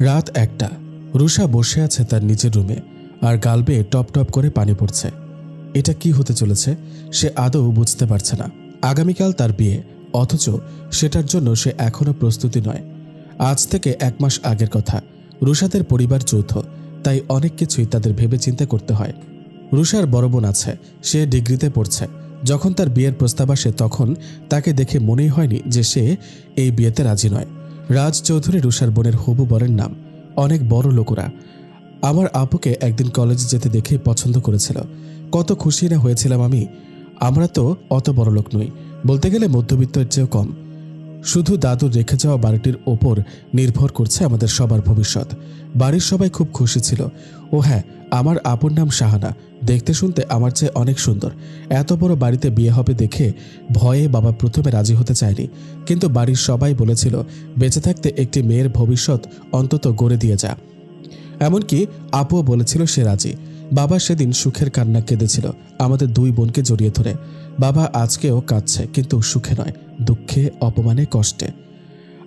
রাত ১টা। রুষা বসে আছে তার নিজের রুমে আর গাল বেয়ে টপ টপ করে পানি পড়ছে। এটা কি হতে চলেছে সে আদৌ বুঝতে পারছে না। আগামীকাল তার বিয়ে, অথচ সেটার জন্য সে এখনো প্রস্তুতি নয়। আজ থেকে ১ মাস আগের কথা। রুষাদের পরিবার যৌথ, তাই অনেক কিছুই তাদের ভেবে চিন্তা করতে হয়। রুষার বড় বোন আছে, সে ডিগ্রিতে পড়ছে। যখন তার বিয়ের প্রস্তাব আসে তখন তাকে দেখে মনেই হয়নি যে সে এই বিয়েতে রাজি নয়। রাজ চৌধুরী রুষার বোনের হবু বরের নাম। অনেক বড় লোকরা। আমার আপুকে একদিন কলেজে যেতে দেখে পছন্দ করেছিল। কত খুশি না হয়েছিলাম আমি। আমরা তো অত বড় লোক নই, বলতে গেলে মধ্যবিত্তের চেয়েও কম। শুধু দাদুর রেখে যাওয়া বাড়িটির ওপর নির্ভর করছে আমাদের সবার ভবিষ্যৎ। বাড়ির সবাই খুব খুশি ছিল। ও হ্যাঁ, আমার আপুর নাম শাহানা। দেখতে শুনতে আমার চেয়ে অনেক সুন্দর। এত বড় বাড়িতে বিয়ে হবে দেখে ভয়ে বাবা প্রথমে রাজি হতে চায়নি, কিন্তু বাড়ির সবাই বলেছিল বেঁচে থাকতে একটি মেয়ের ভবিষ্যৎ অন্তত গড়ে দিয়ে যা। এমনকি আপুও বলেছিল সে রাজি। বাবা সেদিন সুখের কান্না কেঁদেছিল আমাদের ২ বোনকে জড়িয়ে ধরে। বাবা আজকেও কাঁদছে, কিন্তু সুখে নয়, দুঃখে, অপমানে, কষ্টে।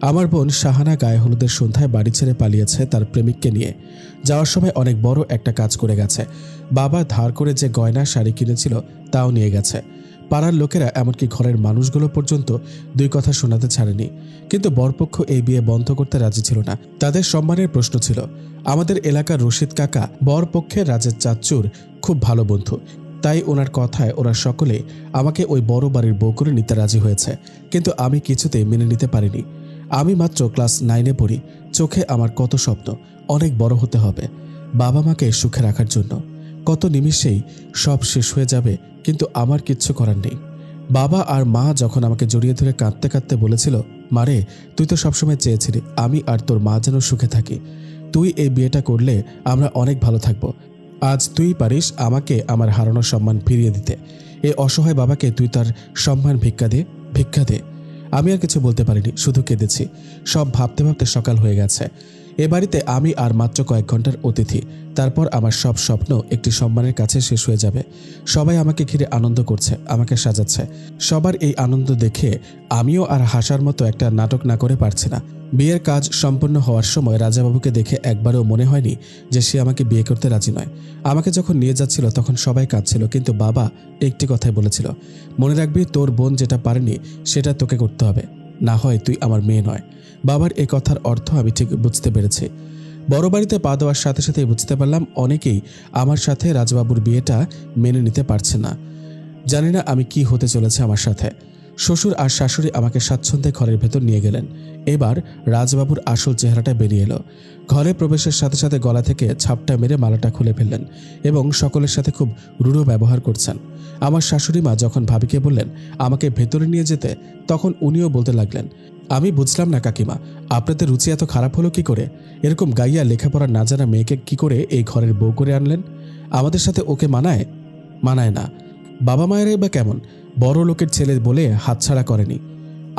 আমার বোন শাহানা গায়ে হলুদের সন্ধ্যায় বাড়ি ছেড়ে পালিয়েছে তার প্রেমিককে নিয়ে। যাওয়ার সময় অনেক বড় একটা কাজ করে গেছে। বাবা ধার করে যে গয়না শাড়ি কিনেছিল তাও নিয়ে গেছে। পাড়ার লোকেরা, এমনকি ঘরের মানুষগুলো পর্যন্ত ২ কথা শোনাতে ছাড়েনি। কিন্তু বরপক্ষ এই বিয়ে বন্ধ করতে রাজি ছিল না। তাদের সম্মানের প্রশ্ন ছিল। আমাদের এলাকার রশিদ কাকা বরপক্ষের রাজের চাচ্চুর খুব ভালো বন্ধু, তাই ওনার কথায় ওরা সকলে আমাকে ওই বড় বাড়ির বউ করে নিতে রাজি হয়েছে। কিন্তু আমি কিছুতেই মেনে নিতে পারিনি। আমি মাত্র ক্লাস 9-এ পড়ি। চোখে আমার কত স্বপ্ন, অনেক বড় হতে হবে বাবা মাকে সুখে রাখার জন্য। কত নিমিষেই সব শেষ হয়ে যাবে, কিন্তু আমার কিচ্ছু করার নেই। বাবা আর মা যখন আমাকে জড়িয়ে ধরে কাঁদতে কাঁদতে বলেছিল, মারে তুই তো সবসময় চেয়েছিলি আমি আর তোর মা যেন সুখে থাকি। তুই এই বিয়েটা করলে আমরা অনেক ভালো থাকবো। আজ তুই পারিস আমাকে আমার হারানো সম্মান ফিরিয়ে দিতে। এই অসহায় বাবাকে তুই তার সম্মান ভিক্ষা দে, ভিক্ষা দে। আমি আর কিছু বলতে পারিনি, শুধু কেঁদেছি। সব ভাবতে ভাবতে সকাল হয়ে গেছে। এ বাড়িতে আমি আর মাত্র কয়েক ঘন্টার অতিথি। তারপর আমার সব স্বপ্ন একটি সম্মানের কাছে শেষ হয়ে যাবে। সবাই আমাকে ঘিরে আনন্দ করছে, আমাকে সাজাচ্ছে। সবার এই আনন্দ দেখে আমিও আর হাসার মতো একটা নাটক না করে পারছি না। বিয়ের কাজ সম্পন্ন হওয়ার সময় রাজাবাবুকে দেখে একবারও মনে হয়নি যে সে আমাকে বিয়ে করতে রাজি নয়। আমাকে যখন নিয়ে যাচ্ছিল তখন সবাই কাঁদছিল, কিন্তু বাবা একটি কথাই বলেছিল, মনে রাখবি তোর বোন যেটা পারেনি সেটা তোকে করতে হবে, না হয় তুই আমার মেয়ে নয়। বাবার এই কথার অর্থ আমি ঠিক বুঝতে পেরেছি। বড় বাড়িতে পা দেওয়ার সাথে সাথে বুঝতে পারলাম অনেকেই আমার সাথে রাজবাবুর বিয়েটা মেনে নিতে পারছে না। জানি না আমি কি হতে চলেছে আমার সাথে। শ্বশুর আর শাশুড়ি আমাকে স্বাচ্ছন্দ্যে ঘরের ভেতর নিয়ে গেলেন। এবার রাজবাবুর আসল চেহারাটা বেরিয়ে এলো। ঘরে প্রবেশের সাথে সাথে গলা থেকে ছাপটা মেরে মালাটা খুলে ফেললেন এবং সকলের সাথে খুব রূঢ় ব্যবহার করছেন। আমার শাশুড়ি মা যখন ভাবিকে বললেন আমাকে ভেতরে নিয়ে যেতে, তখন উনিও বলতে লাগলেন, আমি বুঝলাম না কাকিমা, আপনাদের রুচি এত খারাপ হলো কি করে? এরকম গাইয়া লেখাপড়া না জানা মেয়েকে কি করে এই ঘরের বউ করে আনলেন? আমাদের সাথে ওকে মানায়? মানায় না। বাবা মায়েরাই বা কেমন? বড় লোকের ছেলে বলে হাতছাড়া করেনি।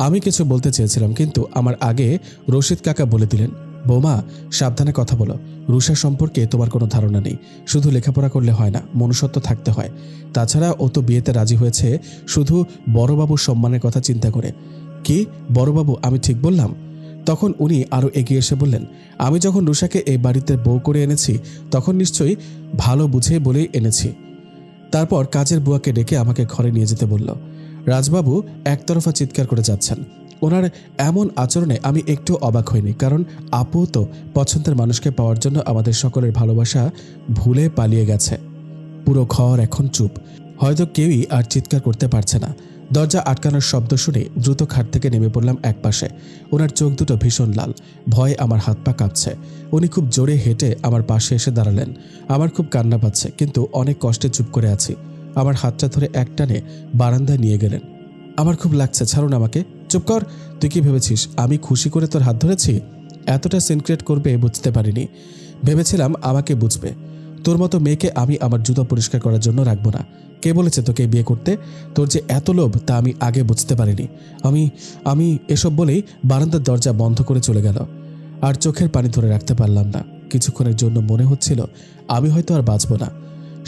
আমি কিছু বলতে চেয়েছিলাম, কিন্তু আমার আগে রশিদ কাকা বলে দিলেন, বৌমা সাবধানে কথা বলো। রুষা সম্পর্কে তোমার কোনো ধারণা নেই। শুধু লেখাপড়া করলে হয় না, মনুষ্যত্ব থাকতে হয়। তাছাড়া ও তো বিয়েতে রাজি হয়েছে শুধু বড়বাবুর সম্মানের কথা চিন্তা করে। কি বড়বাবু, আমি ঠিক বললাম? তখন উনি আরও এগিয়ে এসে বললেন, আমি যখন রুষাকে এই বাড়িতে বউ করে এনেছি তখন নিশ্চয়ই ভালো বুঝে বলেই এনেছি। তারপর কাজের বুয়াকে ডেকে আমাকে ঘরে নিয়ে যেতে বলল। রাজবাবু একতরফা চিৎকার করে যাচ্ছেন। ওনার এমন আচরণে আমি একটু অবাক হইনি, কারণ আপু তো পছন্দের মানুষকে পাওয়ার জন্য আমাদের সকলের ভালোবাসা ভুলে পালিয়ে গেছে। পুরো ঘর এখন চুপ। হয়তো কেউই আর চিৎকার করতে পারছে না। দরজা আটকানোর শব্দ শুনে দ্রুত খাট থেকে নেমে পড়লাম একপাশে। ওনার চোখ দুটো ভীষণ লাল, ভয়ে আমার হাত পা কাঁপছে। উনি খুব জোরে হেঁটে আমার পাশে এসে দাঁড়ালেন। আমার খুব কান্না পাচ্ছে, কিন্তু অনেক কষ্টে চুপ করে আছি। আমার হাতটা ধরে একটানে বারান্দায় নিয়ে গেলেন। আমার খুব লাগছে, ছাড়ুন আমাকে। চুপ কর, তুই কি ভেবেছিস আমি খুশি করে তোর হাত ধরেছি? এতটা সিনক্রেট করবে বুঝতে পারিনি। ভেবেছিলাম আমাকে বুঝবে। তোর মতো মেয়েকে আমি আমার জুতো পরিষ্কার করার জন্য রাখবো না। কে বলেছে তোকে বিয়ে করতে? তোর যে এত লোভ তা আমি আগে বুঝতে পারিনি। আমি এসব বলেই বারান্দার দরজা বন্ধ করে চলে গেল। আর চোখের পানি ধরে রাখতে পারলাম না। কিছুক্ষণের জন্য মনে হচ্ছিল আমি হয়তো আর বাঁচব না।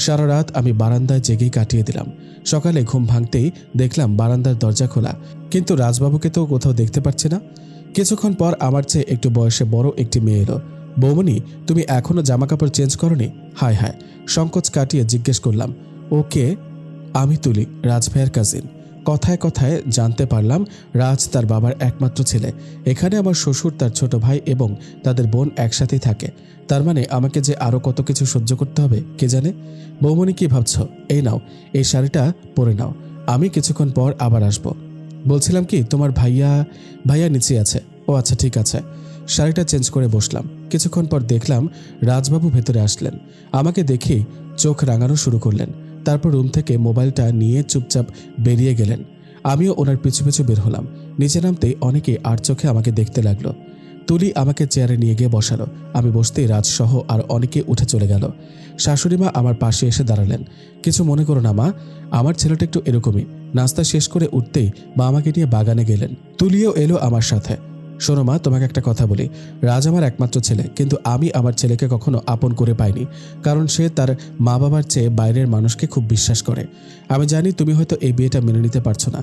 সারা রাত আমি বারান্দায় জেগেই কাটিয়ে দিলাম। সকালে ঘুম ভাঙতেই দেখলাম বারান্দার দরজা খোলা, কিন্তু রাজবাবুকে তো কোথাও দেখতে পাচ্ছি না। কিছুক্ষণ পর আমার চেয়ে একটু বয়সে বড় একটি মেয়ে এলো। বৌমনি, তুমি এখনো জামা কাপড় চেঞ্জ করনি? হায় হায়, সংকোচ কাটিয়ে জিজ্ঞেস করলাম, ওকে? আমি তুলি, রাজ ভাইয়ের কাজিন। কথায় কথায় জানতে পারলাম রাজ তার বাবার একমাত্র ছেলে। এখানে আমার শ্বশুর, তার ছোট ভাই এবং তাদের বোন একসাথেই থাকে। তার মানে আমাকে যে আরও কত কিছু সহ্য করতে হবে কে জানে। বৌমনি, কি ভাবছ? এই নাও, এই শাড়িটা পরে নাও, আমি কিছুক্ষণ পর আবার আসব। বলছিলাম কি, তোমার ভাইয়া নিচে আছে। ও আচ্ছা, ঠিক আছে। শাড়িটা চেঞ্জ করে বসলাম। কিছুক্ষণ পর দেখলাম রাজবাবু ভেতরে আসলেন। আমাকে দেখেই চোখ রাঙানো শুরু করলেন। তারপর রুম থেকে মোবাইলটা নিয়ে চুপচাপ বেরিয়ে গেলেন। আমিও ওনার পিছু পিছু বের হলাম। নিচে নামতেই অনেকেই আর চোখে আমাকে দেখতে লাগলো। তুলি আমাকে চেয়ারে নিয়ে গিয়ে বসালো। আমি বসতেই রাজসহ আর অনেকে উঠে চলে গেল। শাশুড়িমা আমার পাশে এসে দাঁড়ালেন। কিছু মনে করো না মা, আমার ছেলেটা একটু এরকমই। নাস্তা শেষ করে উঠতেই মা আমাকে নিয়ে বাগানে গেলেন। তুলিও এলো আমার সাথে। শোনো মা, তোমাকে একটা কথা বলি। রাজ আমার একমাত্র ছেলে, কিন্তু আমি আমার ছেলেকে কখনো আপন করে পাইনি, কারণ সে তার মা বাবার চেয়ে বাইরের মানুষকে খুব বিশ্বাস করে। আমি জানি তুমি হয়তো এই বিয়েটা মেনে নিতে পারছো না,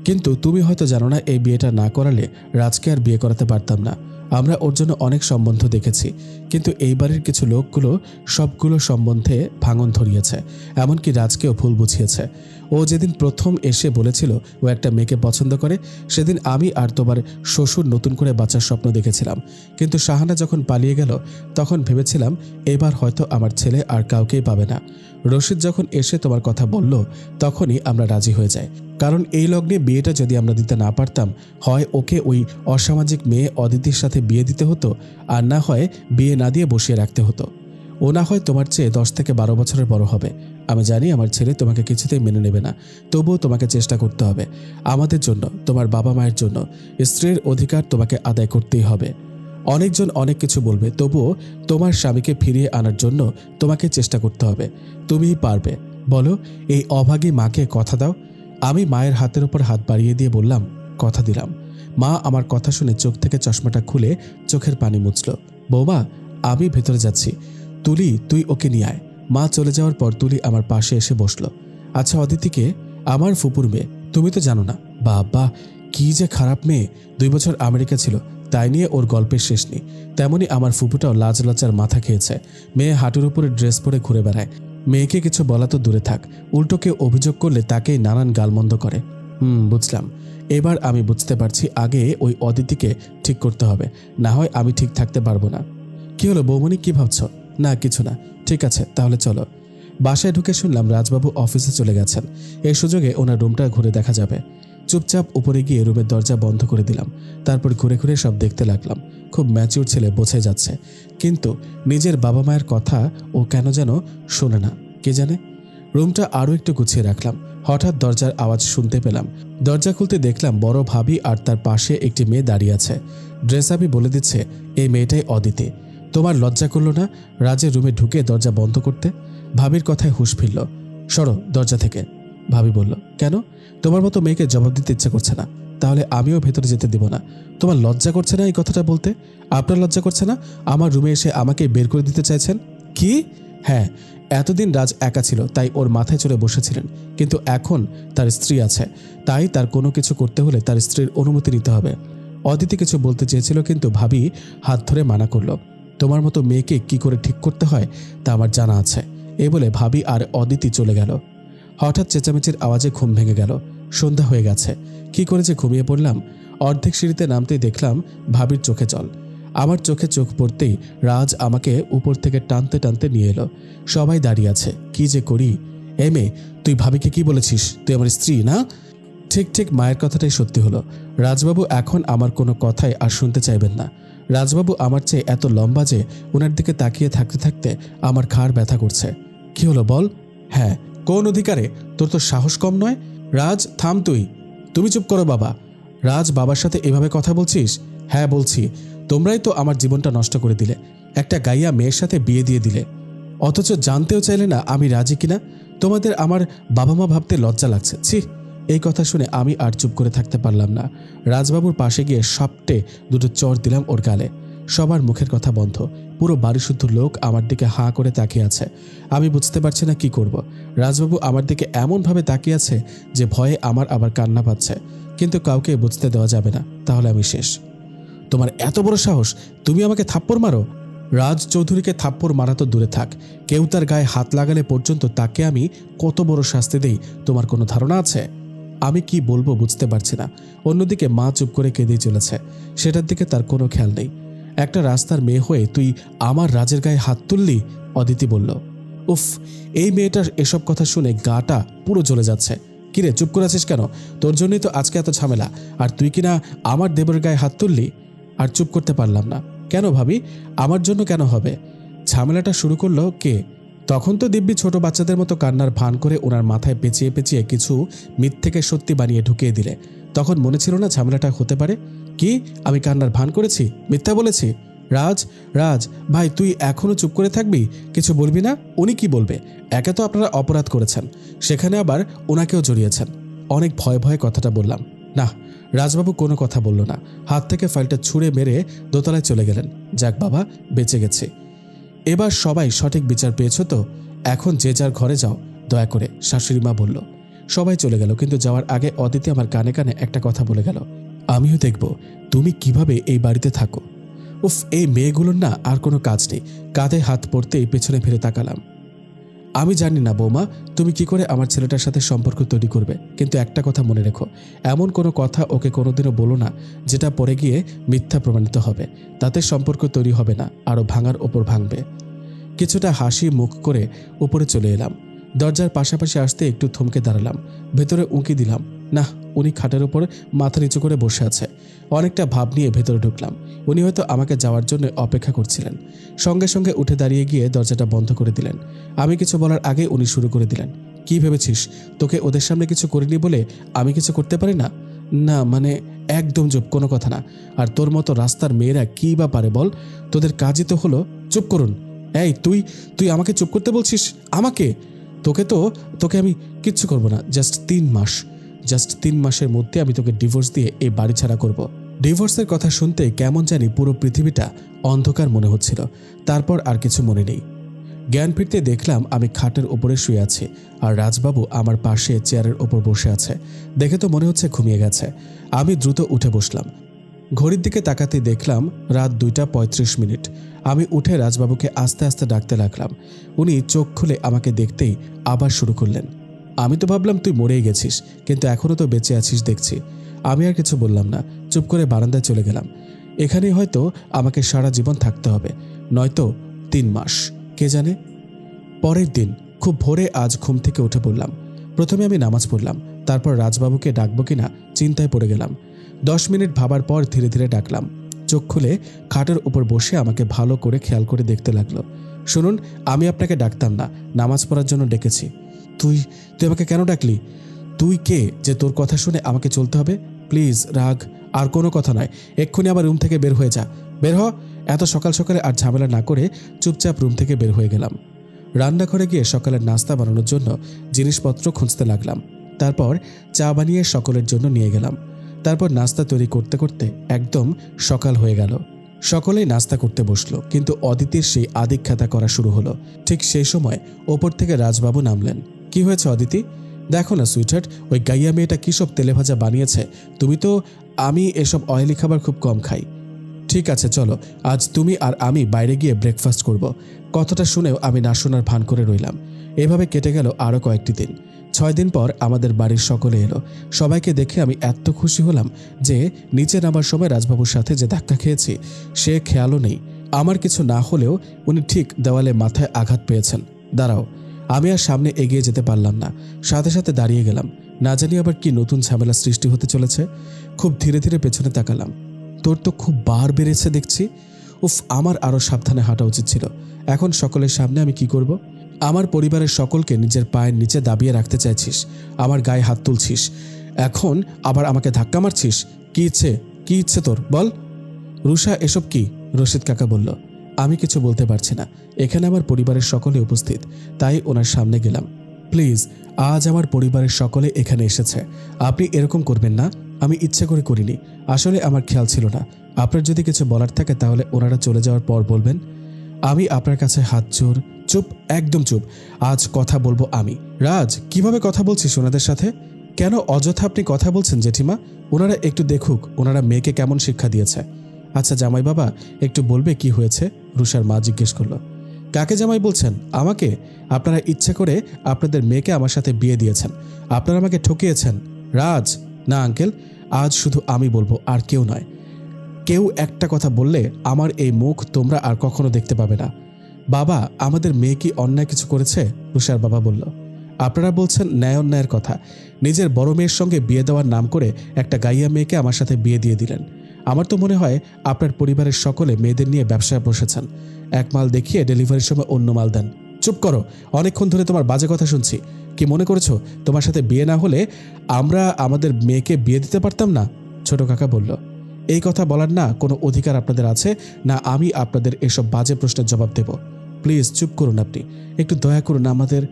কিন্তু তুমি হয়তো জানো না, এই বিয়েটা না করালে রাজকে আর বিয়ে করাতে পারতাম না। আমরা ওর জন্য অনেক সম্বন্ধ দেখেছি, কিন্তু এই বাড়ির কিছু লোকগুলো সবগুলো সম্বন্ধে ভাঙন ধরিয়েছে, এমনকি রাজকেও ভুল বুঝিয়েছে। ও যেদিন প্রথম এসে বলেছিল ও একটা মেয়েকে পছন্দ করে, সেদিন আমি আর তোমার শ্বশুর নতুন করে বাঁচার স্বপ্ন দেখেছিলাম। কিন্তু শাহানা যখন পালিয়ে গেল, তখন ভেবেছিলাম এবার হয়তো আমার ছেলে আর কাউকেই পাবে না। রশিদ যখন এসে তোমার কথা বলল, তখনই আমরা রাজি হয়ে যাই, কারণ এই লগ্নে বিয়েটা যদি আমরা দিতে না পারতাম, হয় ওকে ওই অসামাজিক মেয়ে অদিতির সাথে বিয়ে দিতে হতো, আর না হয় বিয়ে না দিয়ে বসিয়ে রাখতে হতো। ও না হয় তোমার চেয়ে 10 থেকে 12 বছরের বড় হবে। আমি জানি আমার ছেলে তোমাকে কিছুতেই মেনে নেবে না, তবুও তোমাকে চেষ্টা করতে হবে। আমাদের জন্য, তোমার বাবা মায়ের জন্য। স্ত্রীর অধিকার তোমাকে আদায় করতেই হবে। অনেকজন অনেক কিছু বলবে, তবুও তোমার স্বামীকে ফিরিয়ে আনার জন্য তোমাকে চেষ্টা করতে হবে। তুমিই পারবে। বলো, এই অভাগী মাকে কথা দাও। আমি মায়ের হাতের উপর হাত বাড়িয়ে দিয়ে বললাম, কথা দিলাম। মা আমার কথা শুনে চোখ থেকে চশমাটা খুলে চোখের পানি মুছল। বৌমা, আমি ভেতরে যাচ্ছি, তুলি তুই ওকে নিয়ে আয়। মা চলে যাওয়ার পর তুলি আমার পাশে এসে বসলো। আচ্ছা, অদিতিকে? আমার ফুপুর মেয়ে, তুমি তো জানো না। বাবা, কি যে খারাপ মেয়ে। 2 বছর আমেরিকা ছিল, তাই নিয়ে ওর গল্পের শেষ নেই। তেমনি আমার ফুপুটাও লাজ লজ্জার মাথা খেয়েছে। মেয়ে হাঁটুর উপরে ড্রেস পরে ঘুরে বেড়ায়। মেয়েকে কিছু বলা তো দূরে থাক, উল্টো কেউ অভিযোগ করলে তাকেই নানান গালমন্দ করে। বুঝলাম। এবার আমি বুঝতে পারছি আগে ওই অদিতিকে ঠিক করতে হবে, না হয় আমি ঠিক থাকতে পারবো না। কি হলো বৌমনি, কি ভাবছ? না, কিছু না। ঠিক আছে, তাহলে চলো। বাসায় ঢুকে শুনলাম রাজবাবু অফিসে চলে গেছেন। এই সুযোগে ওনার রুমটা ঘুরে দেখা যাবে। চুপচাপ উপরে গিয়ে রুমের দরজা বন্ধ করে দিলাম। তারপর ঘুরে ঘুরে সব দেখতে লাগলাম। খুব ম্যাচিউর ছেলে, বোঝাই যাচ্ছে, কিন্তু নিজের বাবা মায়ের কথা ও কেন যেন শোনে না, কে জানে। রুমটা আরও একটু গুছিয়ে রাখলাম। হঠাৎ দরজার আওয়াজ শুনতে পেলাম। দরজা খুলতে দেখলাম বড় ভাবি আর তার পাশে একটি মেয়ে দাঁড়িয়ে আছে। ড্রেস আপই বলে দিচ্ছে এই মেয়েটাই অদিতি। তোমার লজ্জা করলো না রাজের রুমে ঢুকে দরজা বন্ধ করতে? ভাবির কথায় হুঁশ ফিরল। সরো দরজা থেকে। ভাবি বলল, কেন? তোমার মতো মেয়েকে জবাব দিতে ইচ্ছে করছে না, তাহলে আমিও ভেতরে যেতে দিব না। তোমার লজ্জা করছে না এই কথাটা বলতে? আপনার লজ্জা করছে না আমার রুমে এসে আমাকে বের করে দিতে চাইছেন? কি? হ্যাঁ, এতদিন রাজ একা ছিল, তাই ওর মাথায় চড়ে বসেছিলেন, কিন্তু এখন তার স্ত্রী আছে, তাই তার কোনো কিছু করতে হলে তার স্ত্রীর অনুমতি নিতে হবে। অদিতি কিছু বলতে চেয়েছিল, কিন্তু ভাবি হাত ধরে মানা করল। তোমার মতো মেয়েকে কি করে ঠিক করতে হয় তা আমার জানা আছে। এই বলে ভাবি আর অদিতি চলে গেল। হঠাৎ চেঁচামেচির আওয়াজে ঘুম ভেঙে গেল। সন্ধ্যা হয়ে গেছে। কি করে যে ঘুমিয়ে পড়লাম। অর্ধেক সিঁড়িতে নামতেই দেখলাম ভাবির চোখে জল। আমার চোখে চোখ পড়তেই রাজ আমাকে উপর থেকে টানতে টানতে নিয়ে এলো। সবাই দাঁড়িয়ে আছে। কি যে করি। এ মেয়ে, তুই ভাবিকে কি বলেছিস তুই আমার স্ত্রী না? ঠিক ঠিক মায়ের কথাটাই সত্যি হলো। রাজবাবু এখন আমার কোনো কথাই আর শুনতে চাইবেন না। রাজবাবু আমার চেয়ে এত লম্বা যে ওনার দিকে তাকিয়ে থাকতে থাকতে আমার ঘাড় ব্যথা করছে। কি হলো বল? হ্যাঁ, কোন অধিকারে? তোর তো সাহস কম নয়। রাজ, থাম তুই। তুমি চুপ করো বাবা। রাজ, বাবার সাথে এভাবে কথা বলছিস? হ্যাঁ বলছি। তোমরাই তো আমার জীবনটা নষ্ট করে দিলে। একটা গাইয়া মেয়ের সাথে বিয়ে দিয়ে দিলে, অথচ জানতেও চাইলে না আমি রাজি কিনা। তোমাদের আমার বাবা মা ভাবতে লজ্জা লাগছে। ছি। এই কথা শুনে আমি আর চুপ করে থাকতে পারলাম না। রাজবাবুর পাশে গিয়ে সাপটে দুটো চড় দিলাম ওর গালে। সবার মুখের কথা বন্ধ। পুরো বাড়ি শুদ্ধ লোক আমার দিকে হাঁ করে তাকিয়ে আছে। আমি বুঝতে পারছি না কি করব। রাজবাবু আমার দিকে এমনভাবে তাকিয়ে আছে যে ভয়ে আমার আবার কান্না পাচ্ছে, কিন্তু কাউকে বুঝতে দেওয়া যাবে না, তাহলে আমি শেষ। তোমার এত বড় সাহস, তুমি আমাকে থাপ্পড় মারো? রাজ চৌধুরীকে থাপ্পড় মারা তো দূরে থাক, কেউ তার গায়ে হাত লাগালে পর্যন্ত তাকে আমি কত বড় শাস্তি দেই তোমার কোনো ধারণা আছে? আমি কি বলবো বুঝতে পারছি না। অন্যদিকে মা চুপ করে কেঁদেই চলেছে, সেটার দিকে তার কোনো খেয়াল নেই। একটা রাস্তার মেয়ে হয়ে তুই আমার রাজের গায়ে হাত তুললি? অদিতি বলল। উফ, এই মেয়েটার এসব কথা শুনে গাটা পুরো জ্বলে যাচ্ছে। কিরে চুপ করে আছিস কেন? তোর জন্যই তো আজকে এত ঝামেলা, আর তুই কিনা আমার দেবর গায়ে হাত তুললি। আর চুপ করতে পারলাম না। কেন ভাবি, আমার জন্য কেন হবে? ঝামেলাটা শুরু করলো কে? তখন তো দিব্যি ছোট বাচ্চাদের মতো কান্নার ভান করে ওনার মাথায় পেঁচিয়ে পেঁচিয়ে কিছু মিথ্যেকে সত্যি বানিয়ে ঢুকিয়ে দিলে। তখন মনে ছিল না ঝামেলাটা হতে পারে? কি আমি কান্নার ভান করেছি, মিথ্যা বলেছি? রাজ, রাজ ভাই, তুই এখনো চুপ করে থাকবি? কিছু বলবি না? উনি কি বলবে? একে তো আপনারা অপরাধ করেছেন, সেখানে আবার ওনাকেও জড়িয়েছেন। অনেক ভয়ে ভয়ে কথাটা বললাম। না, রাজবাবু কোনো কথা বলল না। হাত থেকে ফাইলটা ছুঁড়ে মেরে দোতলায় চলে গেলেন। যাক বাবা, বেঁচে গেছে। এবার সবাই সঠিক বিচার পেয়েছ তো? এখন যে যার ঘরে যাও দয়া করে, শাশুড়ি মা বলল। সবাই চলে গেল, কিন্তু যাওয়ার আগে অদিতি আমার কানে কানে একটা কথা বলে গেল। আমিও দেখব তুমি কিভাবে এই বাড়িতে থাকো। উফ, এই মেয়েগুলোর না আর কোনো কাজ নেই। কাঁধে হাত পড়তেই পেছনে ফিরে তাকালাম। আমি জানি না বৌমা তুমি কি করে আমার ছেলেটার সাথে সম্পর্ক তৈরি করবে, কিন্তু একটা কথা মনে রেখো, এমন কোনো কথা ওকে কোনোদিনও বলো না যেটা পরে গিয়ে মিথ্যা প্রমাণিত হবে। তাতে সম্পর্ক তৈরি হবে না, আরও ভাঙার ওপর ভাঙবে। কিছুটা হাসি মুখ করে উপরে চলে এলাম। দরজার পাশাপাশি আসতে একটু থমকে দাঁড়ালাম। ভেতরে উঁকি দিলাম। না, উনি খাটের উপর মাথা নিচু করে বসে আছে। অনেকটা ভাব নিয়ে ভেতরে ঢুকলাম। উনি হয়তো আমাকে যাওয়ার জন্য অপেক্ষা করছিলেন। সঙ্গে সঙ্গে উঠে দাঁড়িয়ে গিয়ে দরজাটা বন্ধ করে দিলেন। আমি কিছু বলার আগে উনি শুরু করে দিলেন। কি ভেবেছিস তোকে ওদের সামনে কিছু করিনি বলে আমি কিছু করতে পারি না? না মানে একদম চুপ, কোনো কথা না। আর তোর মতো রাস্তার মেয়েরা কি বা পারে বল? তোদের কাজই তো হলো চুপ করুন। এই তুই তুই আমাকে চুপ করতে বলছিস? আমাকে? তোকে আমি কিচ্ছু করব না। জাস্ট 3 মাসের মধ্যে আমি তোকে ডিভোর্স দিয়ে এই বাড়ি ছাড়া করব। ডিভোর্সের কথা শুনতে কেমন জানি পুরো পৃথিবীটা অন্ধকার মনে হচ্ছিল। তারপর আর কিছু মনে নেই। জ্ঞান ফিরতে দেখলাম আমি খাটের উপরে শুয়ে আছি, আর রাজবাবু আমার পাশে চেয়ারের ওপর বসে আছে। দেখে তো মনে হচ্ছে ঘুমিয়ে গেছে। আমি দ্রুত উঠে বসলাম। ঘড়ির দিকে তাকাতে দেখলাম রাত 2টা 35 মিনিট। আমি উঠে রাজবাবুকে আস্তে আস্তে ডাকতে লাগলাম। উনি চোখ খুলে আমাকে দেখতেই আবার শুরু করলেন। আমি তো ভাবলাম তুই মরেই গেছিস, কিন্তু এখনও তো বেঁচে আছিস দেখছি। আমি আর কিছু বললাম না, চুপ করে বারান্দায় চলে গেলাম। এখানেই হয়তো আমাকে সারা জীবন থাকতে হবে, নয়তো 3 মাস, কে জানে। পরের দিন খুব ভোরে আজ ঘুম থেকে উঠে পড়লাম। প্রথমে আমি নামাজ পড়লাম, তারপর রাজবাবুকে ডাকবো কিনা চিন্তায় পড়ে গেলাম। 10 মিনিট ভাবার পর ধীরে ধীরে ডাকলাম। চোখ খুলে খাটের উপর বসে আমাকে ভালো করে খেয়াল করে দেখতে লাগলো। শুনুন, আমি আপনাকে ডাকতাম না, নামাজ পড়ার জন্য ডেকেছি। তুই আমাকে কেন ডাকলি? তুই কে যে তোর কথা শুনে আমাকে চলতে হবে? প্লিজ রাগ, আর কোনো কথা নয়। এক্ষুনি আমার রুম থেকে বের হয়ে যা। বের হ। এত সকাল সকালে আর ঝামেলা না করে চুপচাপ রুম থেকে বের হয়ে গেলাম। রান্নাঘরে গিয়ে সকালের নাস্তা বানানোর জন্য জিনিসপত্র খুঁজতে লাগলাম। তারপর চা বানিয়ে সকলের জন্য নিয়ে গেলাম। তারপর নাস্তা তৈরি করতে করতে একদম সকাল হয়ে গেল। সকলেই নাস্তা করতে বসলো, কিন্তু অদিতির সেই আদিক্ষেতা করা শুরু হলো। ঠিক সেই সময় ওপর থেকে রাজবাবু নামলেন। কি হয়েছে অদিতি? দেখো না সুইটহার্ট, ওই গাইয়া মেয়েটা কী সব তেলে ভাজা বানিয়েছে। আমি এসব অয়েলি খাবার খুব কম খাই। ঠিক আছে চলো, আজ তুমি আর আমি বাইরে গিয়ে ব্রেকফাস্ট করব। কথাটা শুনেও আমি না শোনার ভান করে রইলাম। এভাবে কেটে গেল আরও কয়েকটি দিন। 6 দিন পর আমাদের বাড়ির সকলে এলো। সবাইকে দেখে আমি এত খুশি হলাম যে নিচে নামার সময় রাজবাবুর সাথে যে ধাক্কা খেয়েছি সে খেয়ালও নেই। আমার কিছু না হলেও উনি ঠিক দেওয়ালে মাথায় আঘাত পেয়েছেন। দাঁড়াও, আমি আর সামনে এগিয়ে যেতে পারলাম না, সাথে সাথে দাঁড়িয়ে গেলাম। না জানি আবার কি নতুন ঝামেলা সৃষ্টি হতে চলেছে। খুব ধীরে ধীরে পেছনে তাকালাম। তোর তো খুব বার বেড়েছে দেখছি। উফ, আমার আরও সাবধানে হাঁটা উচিত ছিল। এখন সকলের সামনে আমি কি করব? আমার পরিবারের সকলকে নিজের পায়ের নিচে দাবিয়ে রাখতে চাইছিস, আমার গায়ে হাত তুলছিস, এখন আবার আমাকে ধাক্কা মারছিস। কি ইচ্ছে তোর বল? রুষা, এসব কি? রশিদ কাকা বলল। আমি কিছু বলতে পারছি না, এখানে আমার পরিবারের সকলে উপস্থিত, তাই ওনার সামনে গেলাম। প্লিজ, আজ আমার পরিবারের সকলে এখানে এসেছে, আপনি এরকম করবেন না। আমি ইচ্ছে করে করিনি, আসলে আমার খেয়াল ছিল না। আপনার যদি কিছু বলার থাকে তাহলে ওনারা চলে যাওয়ার পর বলবেন। আমি আপনার কাছে হাত জোর। চুপ, একদম চুপ। আজ কথা বলবো আমি। রাজ, কিভাবে কথা বলছিস ওনাদের সাথে? কেন অযথা আপনি কথা বলছেন জেঠিমা? ওনারা একটু দেখুক ওনারা মেয়েকে কেমন শিক্ষা দিয়েছে। আচ্ছা জামাই বাবা, একটু বলবে কি হয়েছে? রুষার মা জিজ্ঞেস করলো। কাকে জামাই বলছেন? আমাকে? আপনারা ইচ্ছে করে আপনাদের মেয়েকে আমার সাথে বিয়ে দিয়েছেন। আপনারা আমাকে ঠকিয়েছেন। রাজ, না আঙ্কেল, আজ শুধু আমি বলবো, আর কেউ নয়। কেউ একটা কথা বললে আমার এই মুখ তোমরা আর কখনো দেখতে পাবে না। বাবা, আমাদের মেয়ে কি অন্যায় কিছু করেছে? রুষার বাবা বলল। আপনারা বলছেন ন্যায় অন্যায়ের কথা। নিজের বড় মেয়ের সঙ্গে বিয়ে দেওয়ার নাম করে একটা গাইয়া মেয়েকে আমার সাথে বিয়ে দিয়ে দিলেন। আমার তো মনে হয় আপনার পরিবারের সকলে মেয়েদের নিয়ে ব্যবসায় বসেছেন। এক মাল দেখিয়ে ডেলিভারির সময় অন্য মাল দেন। চুপ করো, অনেকক্ষণ ধরে তোমার বাজে কথা শুনছি। কি মনে করেছো তোমার সাথে বিয়ে না হলে আমরা আমাদের মেয়েকে বিয়ে দিতে পারতাম না? ছোট কাকা বলল। এই কথা বলার না কোনো অধিকার আপনাদের আছে না আমি আপনাদের এসব বাজে প্রশ্নের জবাব দেব। প্লিজ চুপ করুন, আপনি একটু দয়া করুন আমাদের।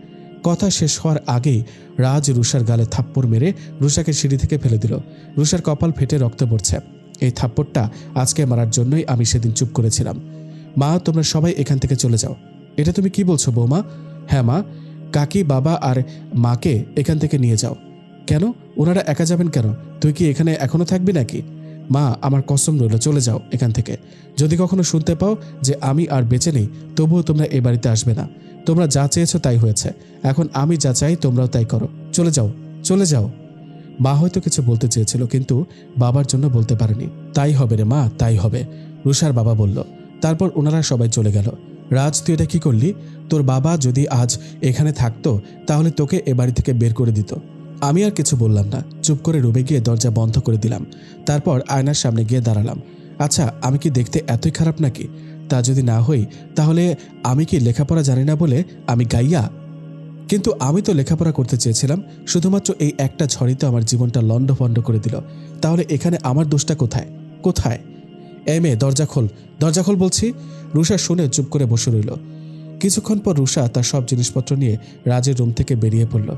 কথা শেষ হওয়ার আগেই রাজ রুষার গালে থাপ্পড় মেরে রুষাকে সিঁড়ি থেকে ফেলে দিল। রুষার কপাল ফেটে রক্ত পড়ছে। এই থাপ্পড়টা আজকে মারার জন্যই আমি সেদিন চুপ করেছিলাম। মা, তোমরা সবাই এখান থেকে চলে যাও। এটা তুমি কি বলছো বৌমা? হ্যাঁ মা, কাকি, বাবা আর মাকে এখান থেকে নিয়ে যাও। কেন? ওনারা একা যাবেন কেন? তুই কি এখানে এখনো থাকবি নাকি? মা, আমার কসম রইল, চলে যাও এখান থেকে। যদি কখনো শুনতে পাও যে আমি আর বেঁচে নেই, তবুও তোমরা এ বাড়িতে আসবে না। তোমরা যা চেয়েছো তাই হয়েছে, এখন আমি যা চাই তোমরাও তাই করো। চলে যাও, চলে যাও। মা হয়তো কিছু বলতে চেয়েছিল, কিন্তু বাবার জন্য বলতে পারেনি। তাই হবে রে মা, তাই হবে, রুষার বাবা বলল। তারপর ওনারা সবাই চলে গেল। রাজ, তুই এটা কি করলি? তোর বাবা যদি আজ এখানে থাকতো তাহলে তোকে এ বাড়ি থেকে বের করে দিত। আমি আর কিছু বললাম না, চুপ করে রুমে গিয়ে দরজা বন্ধ করে দিলাম। তারপর আয়নার সামনে গিয়ে দাঁড়ালাম। আচ্ছা, আমি কি দেখতে এতই খারাপ নাকি? তা যদি না হই তাহলে আমি কি লেখাপড়া জানি না বলে আমি গাইয়া? কিন্তু আমি তো লেখাপড়া করতে চেয়েছিলাম। শুধুমাত্র এই একটা ঝড়ই তো আমার জীবনটা লন্ডভন্ড করে দিল। তাহলে এখানে আমার দোষটা কোথায়? কোথায়? এই মেয়ে, দরজা খোল, দরজা খোল বলছি। রুষা শুনে চুপ করে বসে রইল। কিছুক্ষণ পর রুষা তার সব জিনিসপত্র নিয়ে রাজের রুম থেকে বেরিয়ে পড়ল।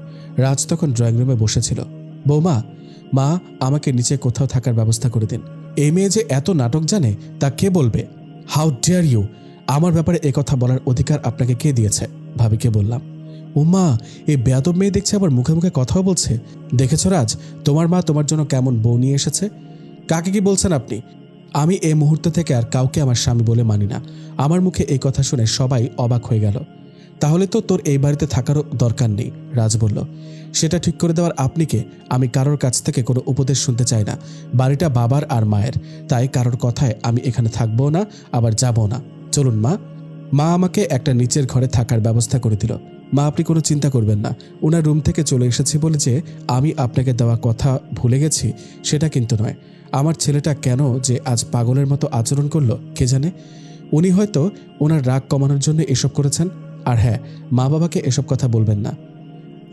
রাজ তখন ড্রয়িং রুমে বসেছিল। বৌমা, মা, আমাকে নিচে কোথাও থাকার ব্যবস্থা করে দিন। এই মেয়ে যে এত নাটক জানে তা কে বলবে? How dare you! আমার ব্যাপারে কথা বলার অধিকার আপনাকে কে দিয়েছে? ভাবিকে বললাম। উম্মা, এই বেয়াদব মেয়ে দেখছে আবার মুখে মুখে কথাও বলছে। দেখেছো রাজ, তোমার মা তোমার জন্য কেমন বউ নিয়ে এসেছে। কাকে কি বলছেন আপনি? আমি এই মুহূর্ত থেকে আর কাউকে আমার স্বামী বলে মানি না। আমার মুখে এই কথা শুনে সবাই অবাক হয়ে গেল। তাহলে তো তোর এই বাড়িতে থাকারও দরকার নেই, রাজ বলল। সেটা ঠিক করে দেওয়ার আপনি কে? আমি কারোর কাছ থেকে কোনো উপদেশ শুনতে চাই না। বাড়িটা বাবার আর মায়ের, তাই কারোর কথায় আমি এখানে থাকবো না, আবার যাবো না। চলুন মা। মা আমাকে একটা নিচের ঘরে থাকার ব্যবস্থা করে দিল। মা, আপনি কোনো চিন্তা করবেন না। ওনার রুম থেকে চলে এসেছি বলে যে আমি আপনাকে দেওয়া কথা ভুলে গেছি সেটা কিন্তু নয়। আমার ছেলেটা কেন যে আজ পাগলের মতো আচরণ করলো কে জানে। উনি হয়তো ওনার রাগ কমানোর জন্য এসব করেছেন। আর হ্যাঁ, মা বাবাকে এসব কথা বলবেন না।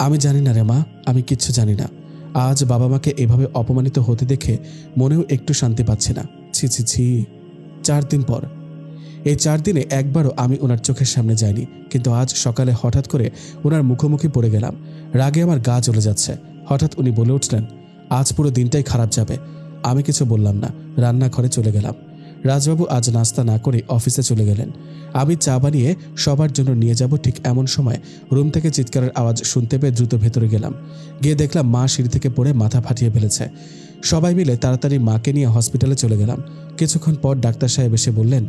আমি জানি না রে মা, আমি কিচ্ছু জানি না। আজ বাবা মাকে এভাবে অপমানিত হতে দেখে মনেও একটু শান্তি পাচ্ছি না। ছি ছি ছি। 4 দিন পর। এই 4 দিনে একবারও আমি ওনার চোখের সামনে যাইনি, কিন্তু আজ সকালে হঠাৎ করে ওনার মুখোমুখি পড়ে গেলাম। রাগে আমার গা জ্বলে যাচ্ছে। হঠাৎ উনি বলে উঠলেন, আজ পুরো দিনটাই খারাপ যাবে। আমি কিছু বললাম না, রান্নাঘরে চলে গেলাম। রাজবাবু আজ নাস্তা না করে অফিসে চলে গেলেন। আমি চা বানিয়ে সবার জন্য নিয়ে যাব, ঠিক এমন সময় রুম থেকে চিৎকারের আওয়াজ শুনতে পেয়ে দ্রুত ভেতরে গেলাম। গিয়ে দেখলাম মা সিঁড়ি থেকে পড়ে মাথা ফাটিয়ে ফেলেছে। সবাই মিলে তাড়াতাড়ি মাকে নিয়ে হসপিটালে চলে গেলাম। কিছুক্ষণ পর ডাক্তার সাহেব এসে বললেন,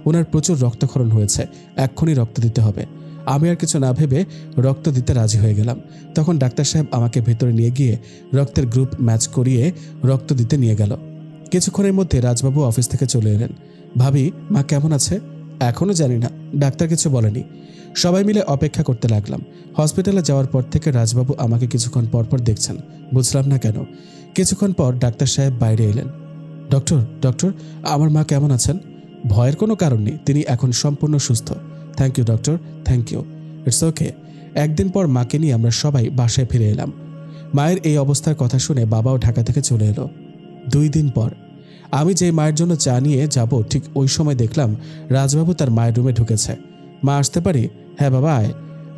ওনার প্রচুর রক্তক্ষরণ হয়েছে, এক্ষুনি রক্ত দিতে হবে। আমি আর কিছু না ভেবে রক্ত দিতে রাজি হয়ে গেলাম। তখন ডাক্তার সাহেব আমাকে ভেতরে নিয়ে গিয়ে রক্তের গ্রুপ ম্যাচ করিয়ে রক্ত দিতে নিয়ে গেল। কিছুক্ষণের মধ্যে রাজবাবু অফিস থেকে চলে এলেন। ভাবি, মা কেমন আছে? এখনো জানি না, ডাক্তার কিছু বলেনি। সবাই মিলে অপেক্ষা করতে লাগলাম। হসপিটালে যাওয়ার পর থেকে রাজবাবু আমাকে কিছুক্ষণ পরপর দেখছেন, বুঝলাম না কেন। কিছুক্ষণ পর ডাক্তার সাহেব বাইরে এলেন। ডক্টর, ডক্টর, আমার মা কেমন আছেন? ভয়ের কোনো কারণ নেই, তিনি এখন সম্পূর্ণ সুস্থ। Thank you doctor, thank you. It's okay. একদিন পর মাকে নিয়ে আমরা সবাই বাসায় ফিরে এলাম। মায়ের এই অবস্থার কথা শুনে বাবাও ঢাকা থেকে চলে এলো। 2 দিন পর আমি যে মায়ের জন্য চা নিয়ে যাব, ঠিক ওই সময় দেখলাম রাজবাবু তার মায়ের রুমে ঢুকেছে। মা, আসতে পারি? হ্যাঁ বাবা, আয়।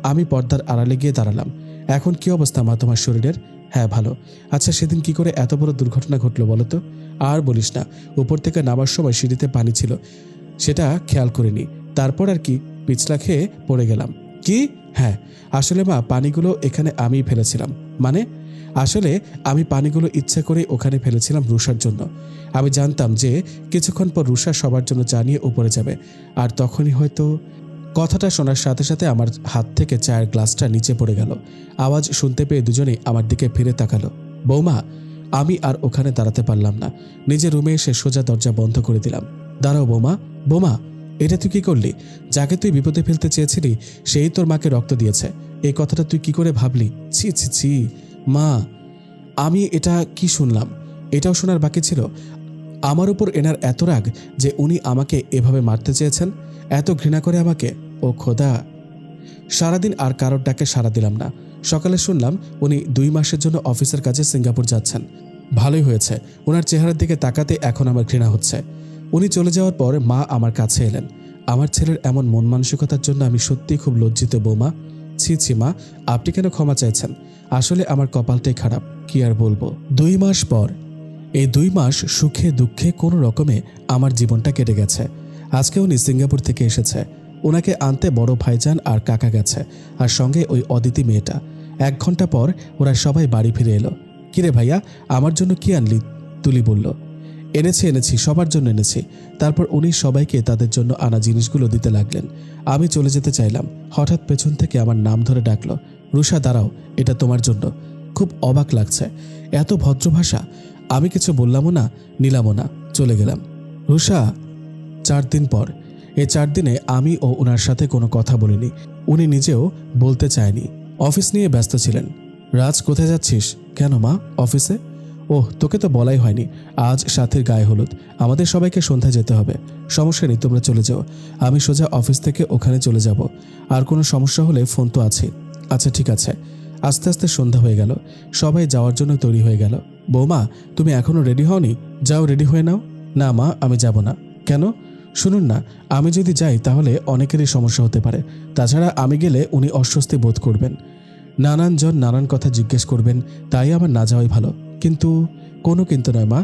আমি পর্দার আড়ালে গিয়ে দাঁড়ালাম। এখন কি অবস্থা মা তোমার শরীরের? হ্যাঁ ভালো। আচ্ছা, সেদিন কি করে এত বড় দুর্ঘটনা ঘটলো বলো তো? আর বলিস না, উপর থেকে নামার সময় সিঁড়িতে পানি ছিল, সেটা খেয়াল করিনি। তারপর আর কি, পিছলা খেয়ে পড়ে গেলাম। কি? হ্যাঁ, আসলে মা পানিগুলো এখানে আমিই ফেলেছিলাম। মানে? আসলে আমি পানিগুলো ইচ্ছে করে ওখানে ফেলেছিলাম রুষার জন্য। আমি জানতাম যে কিছুক্ষণ পর রুষা সবার জন্য চা নিয়ে উপরে যাবে, আর তখনই হয়তো। কথাটা শোনার সাথে সাথে আমার হাত থেকে চায়ের গ্লাসটা নিচে পড়ে গেল। আওয়াজ শুনতে পেয়ে দুজনেই আমার দিকে ফিরে তাকালো। বৌমা, আমি আর ওখানে দাঁড়াতে পারলাম না, নিজের রুমে এসে সোজা দরজা বন্ধ করে দিলাম। দাঁড়াও বৌমা। বৌমা, এটা তুই কি করলি? যাকে তুই বিপদে ফেলতে চেয়েছিলি সেই তোর মাকে রক্ত দিয়েছে, এই কথাটা তুই কি করে ভাবলি? ছি ছি ছি মা, আমি এটা কি শুনলাম? এটাও শোনার বাকি ছিল। আমার উপর এনার এত রাগ যে উনি আমাকে এভাবে মারতে চেয়েছেন, এত ঘৃণা করে আমাকে। ও খোদা! সারাদিন আর কারোর ডাকে সাড়া দিলাম না। সকালে শুনলাম উনি 2 মাসের জন্য অফিসের কাজে সিঙ্গাপুর যাচ্ছেন। ভালোই হয়েছে, ওনার চেহারার দিকে তাকাতে এখন আমার ঘৃণা হচ্ছে। উনি চলে যাওয়ার পর মা আমার কাছে এলেন। আমার ছেলের এমন মন মানসিকতার জন্য আমি সত্যিই খুব লজ্জিত বৌমা। ছি ছি মা, আপনি কেন ক্ষমা চাইছেন? আসলে আমার কপালটাই খারাপ, কি আর বলবো। 2 মাস পর, এই 2 মাস সুখে দুঃখে কোনো রকমে আমার জীবনটা কেটে গেছে। আজকে উনি সিঙ্গাপুর থেকে এসেছে। ওনাকে আনতে বড় ভাইজান আর কাকা গেছে, আর সঙ্গে ওই অদিতি মেয়েটা। 1 ঘন্টা পর ওরা সবাই বাড়ি ফিরে এলো। কিরে ভাইয়া, আমার জন্য কি আনলি? তুলি বলল, এনেছি, সবার জন্য এনেছি। তারপর উনি সবাইকে তাদের জন্য আনা জিনিসগুলো দিতে লাগলেন। আমি চলে যেতে চাইলাম, হঠাৎ পেছন থেকে আমার নাম ধরে ডাকলো, রুষা দাঁড়াও, এটা তোমার জন্য। খুব অবাক লাগছে, এত ভদ্র ভাষা। আমি কিছু বললামও না, নিলামও না, চলে গেলাম। রুষা। 4 দিন পর। এই 4 দিনে আমি ও ওনার সাথে কোনো কথা বলিনি, উনি নিজেও বলতে চায়নি। অফিস নিয়ে ব্যস্ত ছিলেন। রাজ, কোথায় যাচ্ছিস? কেন মা, অফিসে? ওহ, তোকে তো বলাই হয়নি, আজ সাথীর গায়ে হলুদ, আমাদের সবাইকে সন্ধ্যায় যেতে হবে। সমস্যা নেই, তোমরা চলে যাও, আমি সোজা অফিস থেকে ওখানে চলে যাব। আর কোনো সমস্যা হলে ফোন তো আছে। আচ্ছা ঠিক আছে। আস্তে আস্তে সন্ধ্যা হয়ে গেল, সবাই যাওয়ার জন্য তৈরি হয়ে গেল। বৌমা, তুমি এখনো রেডি হওনি? যাও, রেডি হয়ে নাও। না মা, আমি যাব না। কেন? শুনুন না, আমি যদি যাই তাহলে অনেকেরই সমস্যা হতে পারে। তাছাড়া আমি গেলে উনি অস্বস্তি বোধ করবেন, নানান জন নানান কথা জিজ্ঞেস করবেন, তাই আমার না যাওয়াই ভালো। কিন্তু? কোনো কিন্তু নয় মা,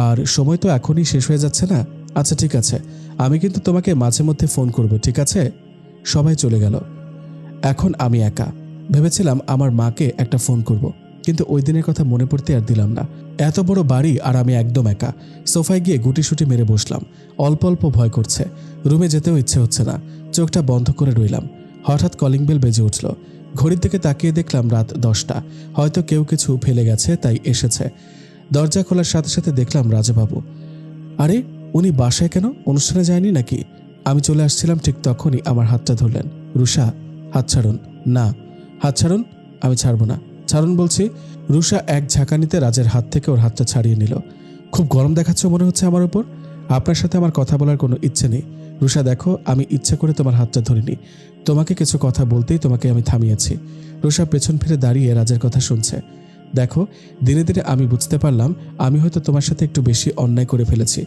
আর সময় তো এখনই শেষ হয়ে যাচ্ছে না। আচ্ছা ঠিক আছে, আমি কিন্তু তোমাকে মাঝে মধ্যে ফোন করব, ঠিক আছে? সবাই চলে গেল। এখন আমি একা। ভেবেছিলাম আমার মাকে একটা ফোন করব, কিন্তু ওই দিনের কথা মনে পড়তে আর দিলাম না। এত বড় বাড়ি আর আমি একদম একা। সোফায় গিয়ে গুটিসুটি মেরে বসলাম। অল্প অল্প ভয় করছে, রুমে যেতেও ইচ্ছে হচ্ছে না। চোখটা বন্ধ করে রইলাম। হঠাৎ কলিং বেল বেজে উঠল। ঘড়ির দিকে তাকিয়ে দেখলাম রাত 10টা। হয়তো কেউ কিছু ফেলে গেছে, তাই এসেছে। দরজা খোলার সাথে সাথে দেখলাম রাজাবাবু। আরে, উনি বাসায় কেন? অনুষ্ঠানে যায়নি নাকি? আমি চলে আসছিলাম ঠিক তখনই আমার হাতটা ধরলেন। রুষা, হাত ছাড়ুন। না। হাত ছাড়ুন। আমি ছাড়বো না। ছাড়ুন বলছি। রুষা এক ঝাঁকানিতে রাজের হাত থেকে ওর হাতটা ছাড়িয়ে নিল। খুব গরম দেখাচ্ছ মনে হচ্ছে আমার উপর। আপনার সাথে আমার কথা বলার কোনো ইচ্ছে নেই। রুষা দেখো, আমি ইচ্ছে করে তোমার হাতটা ধরিনি, তোমাকে কিছু কথা বলতেই তোমাকে আমি থামিয়েছি। রুষা পেছন ফিরে দাঁড়িয়ে রাজের কথা শুনছে। দেখো, দিনে দিনে আমি বুঝতে পারলাম আমি হয়তো তোমার সাথে একটু বেশি অন্যায় করে ফেলেছি।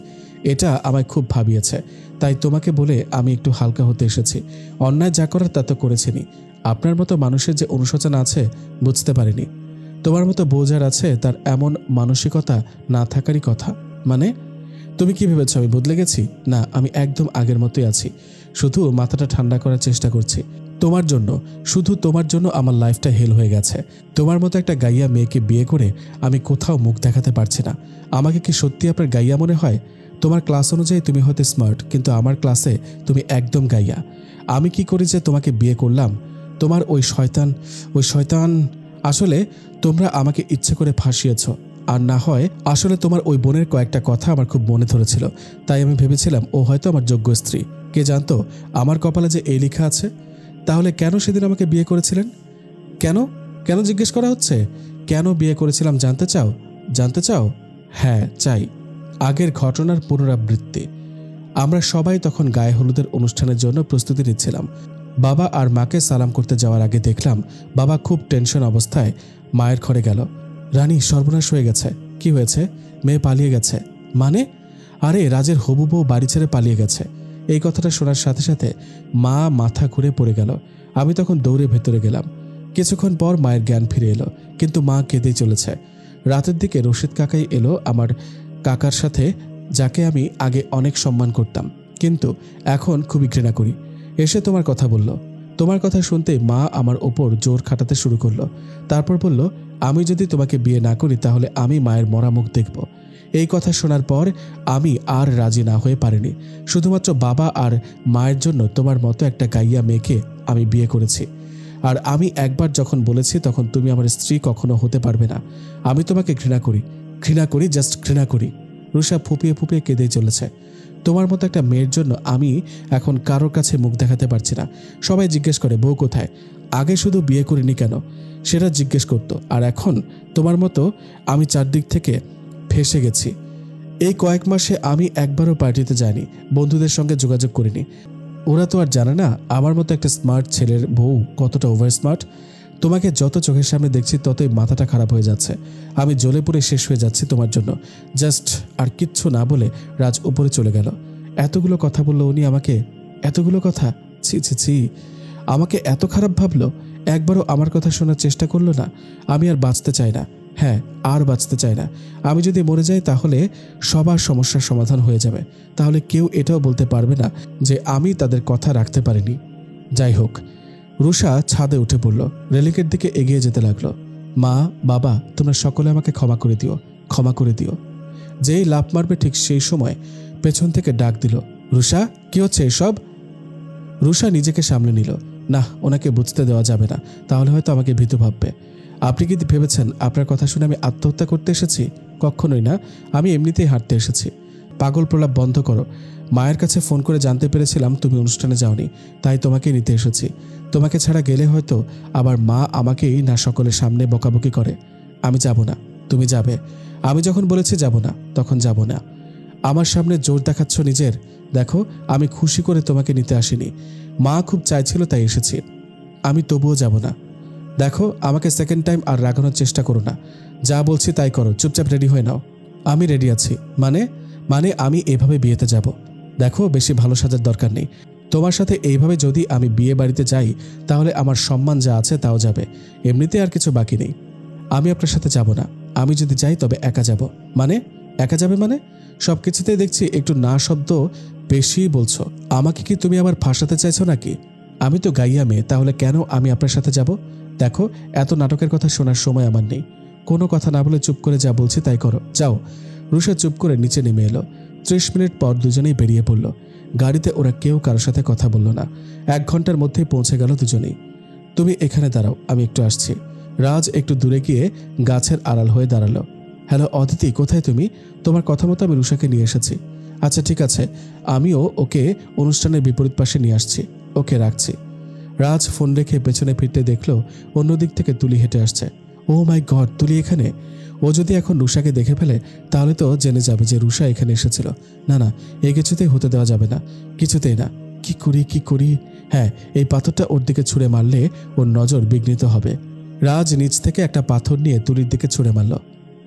এটা আমায় খুব ভাবিয়েছে, তাই তোমাকে বলে আমি একটু হালকা হতে এসেছি। অন্যায় যা করার তা তো করেছিনি। আপনার মতো মানুষের যে অনুশোচনা আছে বুঝতে পারিনি। তোমার মতো বোঝার আছে তার এমন মানসিকতা না থাকারই কথা। মানে তুমি কি ভেবেছ আমি বদলে গেছি? না, আমি একদম আগের মতোই আছি, শুধু মাথাটা ঠান্ডা করার চেষ্টা করছি। তোমার জন্য, শুধু তোমার জন্য আমার লাইফটা হেল হয়ে গেছে। তোমার মতো একটা গাইয়া মেয়েকে বিয়ে করে আমি কোথাও মুখ দেখাতে পারছি না। আমাকে কি সত্যি আপনার গাইয়া মনে হয়? তোমার ক্লাস অনুযায়ী তুমি হয়তো স্মার্ট, কিন্তু আমার ক্লাসে তুমি একদম গাইয়া। আমি কি করি যে তোমাকে বিয়ে করলাম? তোমার ওই শয়তান। আসলে তোমরা আমাকে ইচ্ছে করে ফাঁসিয়েছ, আর না হয় আসলে তোমার ওই বোনের কয়েকটা কথা আমার খুব মনে ধরেছিল, তাই আমি ভেবেছিলাম ও হয়তো আমার যোগ্য স্ত্রী। কে জানতো আমার কপালে যে এই লেখা আছে। তাহলে কেন সেদিন আমাকে বিয়ে করেছিলেন? কেন কেন জিজ্ঞেস করা হচ্ছে? কেন বিয়ে করেছিলাম জানতে চাও? হ্যাঁ, চাই। আগের ঘটনার পুনরাবৃত্তি। আমরা সবাই তখন গায়ে হলুদের অনুষ্ঠানের জন্য প্রস্তুতি নিচ্ছিলাম। বাবা আর মাকে সালাম করতে যাওয়ার আগে দেখলাম বাবা খুব টেনশন অবস্থায় মায়ের ঘরে গেল। রানী, সর্বনাশ হয়ে গেছে। কি হয়েছে? মেয়ে পালিয়ে গেছে। মানে? আরে, রাজের হবু বউ বাড়ি ছেড়ে পালিয়ে গেছে। এই কথাটা শোনার সাথে সাথে মা মাথা ঘুরে পড়ে গেল। আমি তখন দৌড়ে ভেতরে গেলাম। কিছুক্ষণ পর মায়ের জ্ঞান ফিরে এলো, কিন্তু মা কেঁদেই চলেছে। রাতের দিকে রশিদ কাকাই এলো, আমার কাকার সাথে, যাকে আমি আগে অনেক সম্মান করতাম কিন্তু এখন খুবই ঘৃণা করি। এসে তোমার কথা বলল। তোমার কথা শুনতে মা আমার ওপর জোর খাটাতে শুরু করলো। তারপর বলল, আমি যদি তোমাকে বিয়ে না করি তাহলে আমি মায়ের মরা মুখ দেখব। এই কথা শোনার পর আমি আর রাজি না হয়ে পারিনি। শুধুমাত্র বাবা আর মায়ের জন্য তোমার মতো একটা গাইয়া মেয়েকে আমি বিয়ে করেছি। আর আমি একবার যখন বলেছি তখন তুমি আমার স্ত্রী কখনো হতে পারবে না। আমি তোমাকে ঘৃণা করি, জাস্ট ঘৃণা করি। রুষা ফুপিয়ে ফুপিয়ে কেঁদেই চলেছে। তোমার মতো একটা মেয়ের জন্য আমি এখন কারোর কাছে মুখ দেখাতে পারছি না। সবাই জিজ্ঞেস করে বউ কোথায়। আগে শুধু বিয়ে করিনি কেন সেটা জিজ্ঞেস করতো, আর এখন তোমার মতো আমি চারদিক থেকে ফেঁসে গেছি। এই কয়েক মাসে আমি একবারও পার্টিতে যাইনি, বন্ধুদের সঙ্গে যোগাযোগ করিনি। ওরা তো আর জানে না আমার মতো একটা স্মার্ট ছেলের বউ কতটা ওভার স্মার্ট। তোমাকে যত চোখের সামনে দেখছি ততই মাথাটা খারাপ হয়ে যাচ্ছে। আমি জ্বলে পুড়ে শেষ হয়ে যাচ্ছি তোমার জন্য। জাস্ট আর কিচ্ছু না বলে রাজ উপরে চলে গেল। এতগুলো কথা বললো উনি আমাকে, এতগুলো কথা। ছি ছি ছি, আমাকে এত খারাপ ভাবলো, একবারও আমার কথা শোনার চেষ্টা করলো না। আমি আর বাঁচতে চাই না, হ্যাঁ আর বাঁচতে চাই না। আমি যদি মরে যাই তাহলে সবার সমস্যার সমাধান হয়ে যাবে। তাহলে কেউ এটাও বলতে পারবে না যে আমি তাদের কথা রাখতে পারিনি। যাই হোক, রুষা ছাদে উঠে পড়ল, রেলিংয়ের দিকে এগিয়ে যেতে লাগলো। মা, বাবা, তোমরা সকলে আমাকে ক্ষমা করে দিও, ক্ষমা করে দিও। যেই লাফ মারবে ঠিক সেই সময় পেছন থেকে ডাক দিল, রুষা কি হচ্ছে এসব? রুষা নিজেকে সামলে নিল। না, ওনাকে বুঝতে দেওয়া যাবে না, তাহলে হয়তো আমাকে ভীতু ভাববে। আপনি কি ভেবেছেন আপনার কথা শুনে আমি আত্মহত্যা করতে এসেছি? কখনোই না, আমি এমনিতেই হাঁটতে এসেছি। পাগল প্রলাপ বন্ধ করো। মায়ের কাছে ফোন করে জানতে পেরেছিলাম তুমি অনুষ্ঠানে যাওনি, তাই তোমাকে নিতে এসেছি। তোমাকে ছাড়া গেলে হয়তো আবার মা আমাকেই না সকলের সামনে বকাবকি করে। আমি যাব না, তুমি যাবে। আমি যখন বলেছি যাব না তখন যাব না। আমার সামনে জোর দেখাচ্ছ নিজের। দেখো, আমি খুশি করে তোমাকে নিতে আসিনি, মা খুব চাইছিল তাই এসেছি। আমি তবুও যাব না। দেখো, আমাকে সেকেন্ড টাইম আর রাগানোর চেষ্টা করো না। যা বলছি তাই করো, চুপচাপ রেডি হয়ে নাও। আমি রেডি আছি। মানে আমি এভাবে বিয়েতে যাব। দেখো, বেশি ভালো সাজার দরকার নেই। তোমার সাথে এইভাবে যদি আমি বিয়ে বাড়িতে যাই তাহলে আমার সম্মান যা আছে তাও যাবে। এমনিতে আর কিছু বাকি নেই। আমি আপনার সাথে যাব না। আমি যদি যাই তবে একা যাব। মানে একা যাবে মানে? সব কিছুতেই দেখছি একটু না শব্দ বেশি বলছো। আমাকে কি তুমি আবার ফাঁসাতে চাইছো নাকি? আমি তো গাইয়া মেয়ে, তাহলে কেন আমি আপনার সাথে যাব? দেখো, এত নাটকের কথা শোনার সময় আমার নেই। কোনো কথা না বলে চুপ করে যা বলছি তাই করো, যাও। রুষা চুপ করে নিচে নেমে এলো। 30 মিনিট পর দুজনেই বেরিয়ে পড়ল। গাড়িতে ওরা কেউ কারোর সাথে কথা বলল না। 1 ঘন্টার মধ্যেই পৌঁছে গেল দুজনেই। তুমি এখানে দাঁড়াও, আমি একটু আসছি। রাজ একটু দূরে গিয়ে গাছের আড়াল হয়ে দাঁড়ালো। হ্যালো অদিতি, কোথায় তুমি? তোমার কথা মতো আমি রুষাকে নিয়ে এসেছি। আচ্ছা ঠিক আছে, আমিও ওকে অনুষ্ঠানের বিপরীত পাশে নিয়ে আসছি। ওকে, রাখছি। রাজ ফোন রেখে পেছনে ফিরতে দেখলো অন্যদিক থেকে তুলি হেঁটে আসছে। ও মাই গড, তুলি এখানে? ও যদি এখন রুষাকে দেখে ফেলে তাহলে তো জেনে যাবে যে রুষা এখানে এসেছিল। না না, এই কিছুতেই হতে দেওয়া যাবে না, কিছুতেই না। কি করি? হ্যাঁ, এই পাথরটা ওর দিকে ছুঁড়ে মারলে ওর নজর বিঘ্নিত হবে। রাজ নিচ থেকে একটা পাথর নিয়ে তুলির দিকে ছুঁড়ে মারল।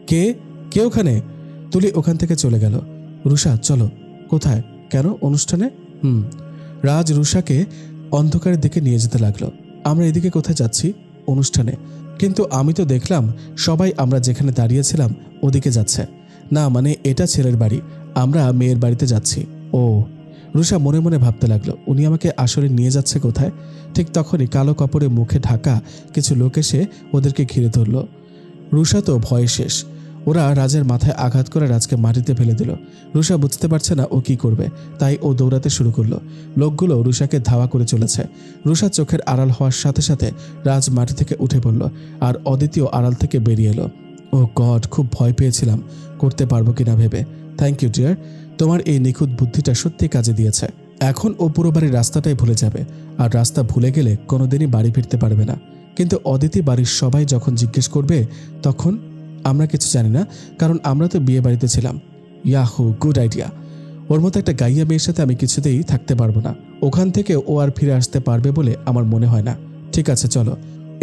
কে ওখানে? তুলি ওখান থেকে চলে গেল। রুষা চলো। কোথায়? কেন, অনুষ্ঠানে? রাজ রুষাকে অন্ধকারের দিকে নিয়ে যেতে লাগলো। আমরা এদিকে কোথায় যাচ্ছি? অনুষ্ঠানে। কিন্তু আমি তো দেখলাম সবাই আমরা যেখানে দাঁড়িয়েছিলাম ওদিকে যাচ্ছে। না মানে এটা ছেলের বাড়ি, আমরা মেয়ের বাড়িতে যাচ্ছি। ও, রুষা মনে মনে ভাবতে লাগলো উনি আমাকে আসলে নিয়ে যাচ্ছে কোথায়। ঠিক তখনই কালো কাপড়ে মুখে ঢাকা কিছু লোক এসে ওদেরকে ঘিরে ধরল। রুষা তো ভয়ে শেষ। ওরা রাজের মাথায় আঘাত করে রাজকে মাটিতে ফেলে দিল। রুষা বুঝতে পারছে না ও কি করবে, তাই ও দৌড়াতে শুরু করলো। লোকগুলো রুষাকে ধাওয়া করে চলেছে। রুষা চোখের আড়াল হওয়ার সাথে সাথে রাজ মাটি থেকে উঠে পড়ল আর অদ্বিতীয় আড়াল থেকে বেরিয়ে এলো। ও গড, খুব ভয় পেয়েছিলাম করতে পারবো কিনা ভেবে। থ্যাংক ইউ ডিয়ার, তোমার এই নিখুঁত বুদ্ধিটা সত্যি কাজে দিয়েছে। এখন ও পুরো বাড়ির রাস্তাটাই ভুলে যাবে, আর রাস্তা ভুলে গেলে কোনোদিনই বাড়ি ফিরতে পারবে না। কিন্তু অদিতি বাড়ির সবাই যখন জিজ্ঞেস করবে তখন? আমরা কিছু জানি না, কারণ আমরা তো বিয়ে বাড়িতে ছিলাম। Yahoo, good idea. ওর মতো একটা গাইয়া মেয়ের সাথে আমি কিছুতেই থাকতে পারবো না। ওখান থেকে ও আর ফিরে আসতে পারবে বলে আমার মনে হয় না। ঠিক আছে চলো।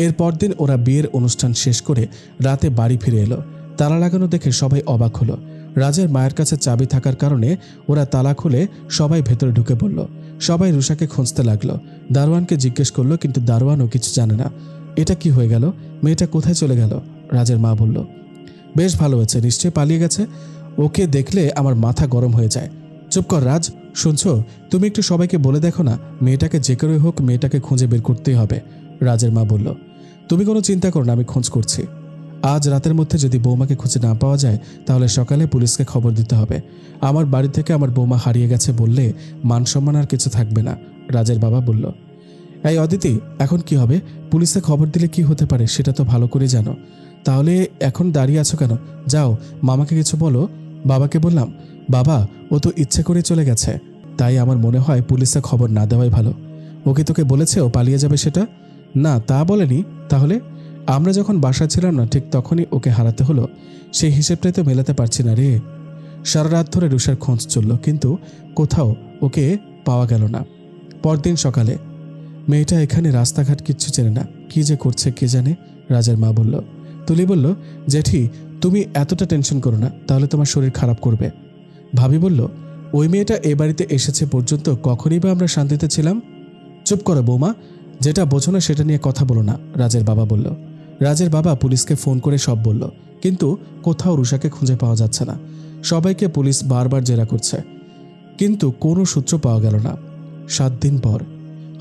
এরপর দিন ওরা বিয়ের অনুষ্ঠান শেষ করে রাতে বাড়ি ফিরে এলো। তালা লাগানো দেখে সবাই অবাক হলো। রাজের মায়ের কাছে চাবি থাকার কারণে ওরা তালা খুলে সবাই ভেতরে ঢুকে পড়ল। সবাই রুষাকে খুঁজতে লাগলো। দারোয়ানকে জিজ্ঞেস করলো, কিন্তু দারোয়ানও কিছু জানে না। এটা কি হয়ে গেল? মেয়েটা কোথায় চলে গেল? রাজের মা বলল, বেশ ভালো হয়েছে, নিশ্চয়ই পালিয়ে গেছে। ওকে দেখলে আমার মাথা গরম হয়ে যায়। চুপ কর রাজ, শুনছো, তুমি একটু সবাইকে বলে দেখো না, মেয়েটাকে যে করেই হোক মেয়েটাকে খুঁজে বের করতেই হবে। রাজের মা বলল, তুমি কোনো চিন্তা করো না, আমি খোঁজ করছি। আজ রাতের মধ্যে যদি বৌমাকে খুঁজে না পাওয়া যায় তাহলে সকালে পুলিশকে খবর দিতে হবে। আমার বাড়ি থেকে আমার বৌমা হারিয়ে গেছে বললে মান সম্মান আর কিছু থাকবে না। রাজের বাবা বলল, এই অদিতি, এখন কি হবে? পুলিশে খবর দিলে কি হতে পারে সেটা তো ভালো করে জানো। তাহলে এখন দাঁড়িয়ে আছো কেন? যাও, মামাকে কিছু বলো। বাবাকে বললাম, বাবা, ও তো ইচ্ছে করে চলে গেছে, তাই আমার মনে হয় পুলিশে খবর না দেওয়াই ভালো। ওকে তোকে বলেছে ও পালিয়ে যাবে সেটা? না, তা বলেনি। তাহলে আমরা যখন বাসায় ছিলাম না ঠিক তখনই ওকে হারাতে হলো, সেই হিসেবটাই তো মেলাতে পারছি না রে। সারা রাত ধরে রুষার খোঁজ চলল, কিন্তু কোথাও ওকে পাওয়া গেল না। পরদিন সকালে, মেয়েটা এখানে রাস্তাঘাট কিচ্ছু চেনে না, কি যে করছে কে জানে। রাজার মা বলল, তুলি বলল, জেঠি তুমি এতটা টেনশন করো না, তাহলে তোমার শরীর খারাপ করবে। ভাবি বলল, ওই মেয়েটা এ বাড়িতে এসেছে পর্যন্ত কখনই বা আমরা শান্তিতে ছিলাম? চুপ করো বৌমা, যেটা বোঝো না সেটা নিয়ে কথা বলো না, রাজের বাবা বলল। রাজের বাবা পুলিশকে ফোন করে সব বলল, কিন্তু কোথাও রুষাকে খুঁজে পাওয়া যাচ্ছে না। সবাইকে পুলিশ বারবার জেরা করছে, কিন্তু কোনো সূত্র পাওয়া গেল না। 7 দিন পর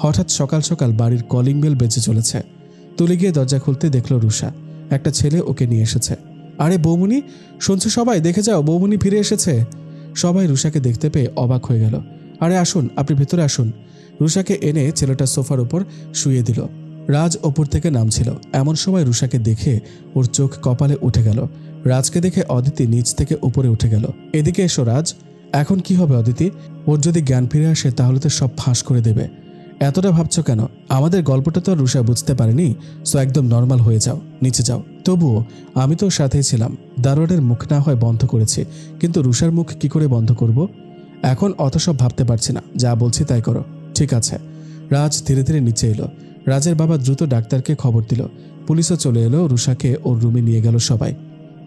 হঠাৎ সকাল সকাল বাড়ির কলিং বেল বেজে চলেছে। তুলে গিয়ে দরজা খুলতে দেখল রুষা, একটা ছেলে ওকে নিয়ে এসেছে। আরে বৌমনি, শুনছো সবাই, দেখে যাও, বৌমনি ফিরে এসেছে। সবাই রুষাকে দেখতে পেয়ে অবাক হয়ে গেল। আরে আসুন, আপনি ভেতরে আসুন। রুষাকে এনে ছেলেটা সোফার উপর শুয়ে দিল। রাজ ওপর থেকে নামছিল, এমন সময় রুষাকে দেখে ওর চোখ কপালে উঠে গেল। রাজকে দেখে অদিতি নিচ থেকে উপরে উঠে গেল। এদিকে এসো রাজ। এখন কি হবে অদিতি? ওর যদি জ্ঞান ফিরে আসে তাহলে তো সব ফাঁস করে দেবে। এতটা ভাবছো কেন? আমাদের গল্পটা তো রুষা বুঝতে পারেনি, সো একদম নর্মাল হয়ে যাও, নিচে যাও। তবুও আমি তো সাথেই ছিলাম, দারোয়ানের মুখ না হয় বন্ধ করেছি, কিন্তু রুষার মুখ কি করে বন্ধ করব? এখন অত সব ভাবতে পারছি না, যা বলছি তাই করো। ঠিক আছে। রাজ ধীরে ধীরে নিচে এলো। রাজের বাবা দ্রুত ডাক্তারকে খবর দিল। পুলিশও চলে এলো, রুষাকে ওর রুমে নিয়ে গেল সবাই।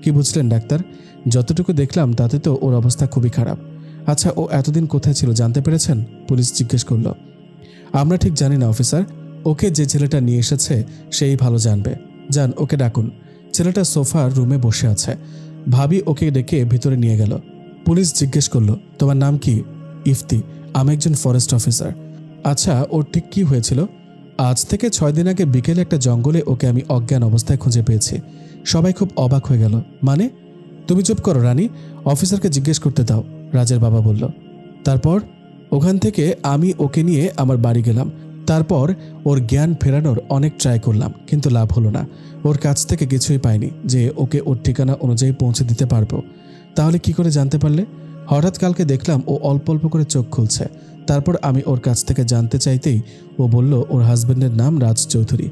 কি বুঝলেন ডাক্তার? যতটুকু দেখলাম তাতে তো ওর অবস্থা খুবই খারাপ। আচ্ছা, ও এতদিন কোথায় ছিল জানতে পেরেছেন? পুলিশ জিজ্ঞেস করলো। আমরা ঠিক জানি না অফিসার, ওকে যে ছেলেটা নিয়ে এসেছে সেই ভালো জানবে। যান, ওকে ডাকুন। ছেলেটা সোফার রুমে বসে আছে। ভাবি ওকে ডেকে ভিতরে নিয়ে গেল। পুলিশ জিজ্ঞেস করলো, তোমার নাম কি? ইফতি। আমি একজন ফরেস্ট অফিসার। আচ্ছা, ওর ঠিক কি হয়েছিল? আজ থেকে 6 দিন আগে বিকেলে একটা জঙ্গলে ওকে আমি অজ্ঞান অবস্থায় খুঁজে পেয়েছি। সবাই খুব অবাক হয়ে গেল। মানে? তুমি চুপ করো রানী, অফিসারকে জিজ্ঞেস করতে দাও, রাজের বাবা বলল। তারপর ওখান থেকে আমি ওকে নিয়ে আমার বাড়ি গেলাম। তারপর ওর জ্ঞান ফেরানোর অনেক ট্রাই করলাম, কিন্তু লাভ হলো না। ওর কাছ থেকে কিছুই পাইনি যে ওকে ওর ঠিকানা অনুযায়ী পৌঁছে দিতে পারবো। তাহলে কি করে জানতে পারলে? হঠাৎ কালকে দেখলাম ও অল্প অল্প করে চোখ খুলছে। তারপর আমি ওর কাছ থেকে জানতে চাইতেই ও বলল ওর হাজব্যান্ডের নাম রাজ চৌধুরী।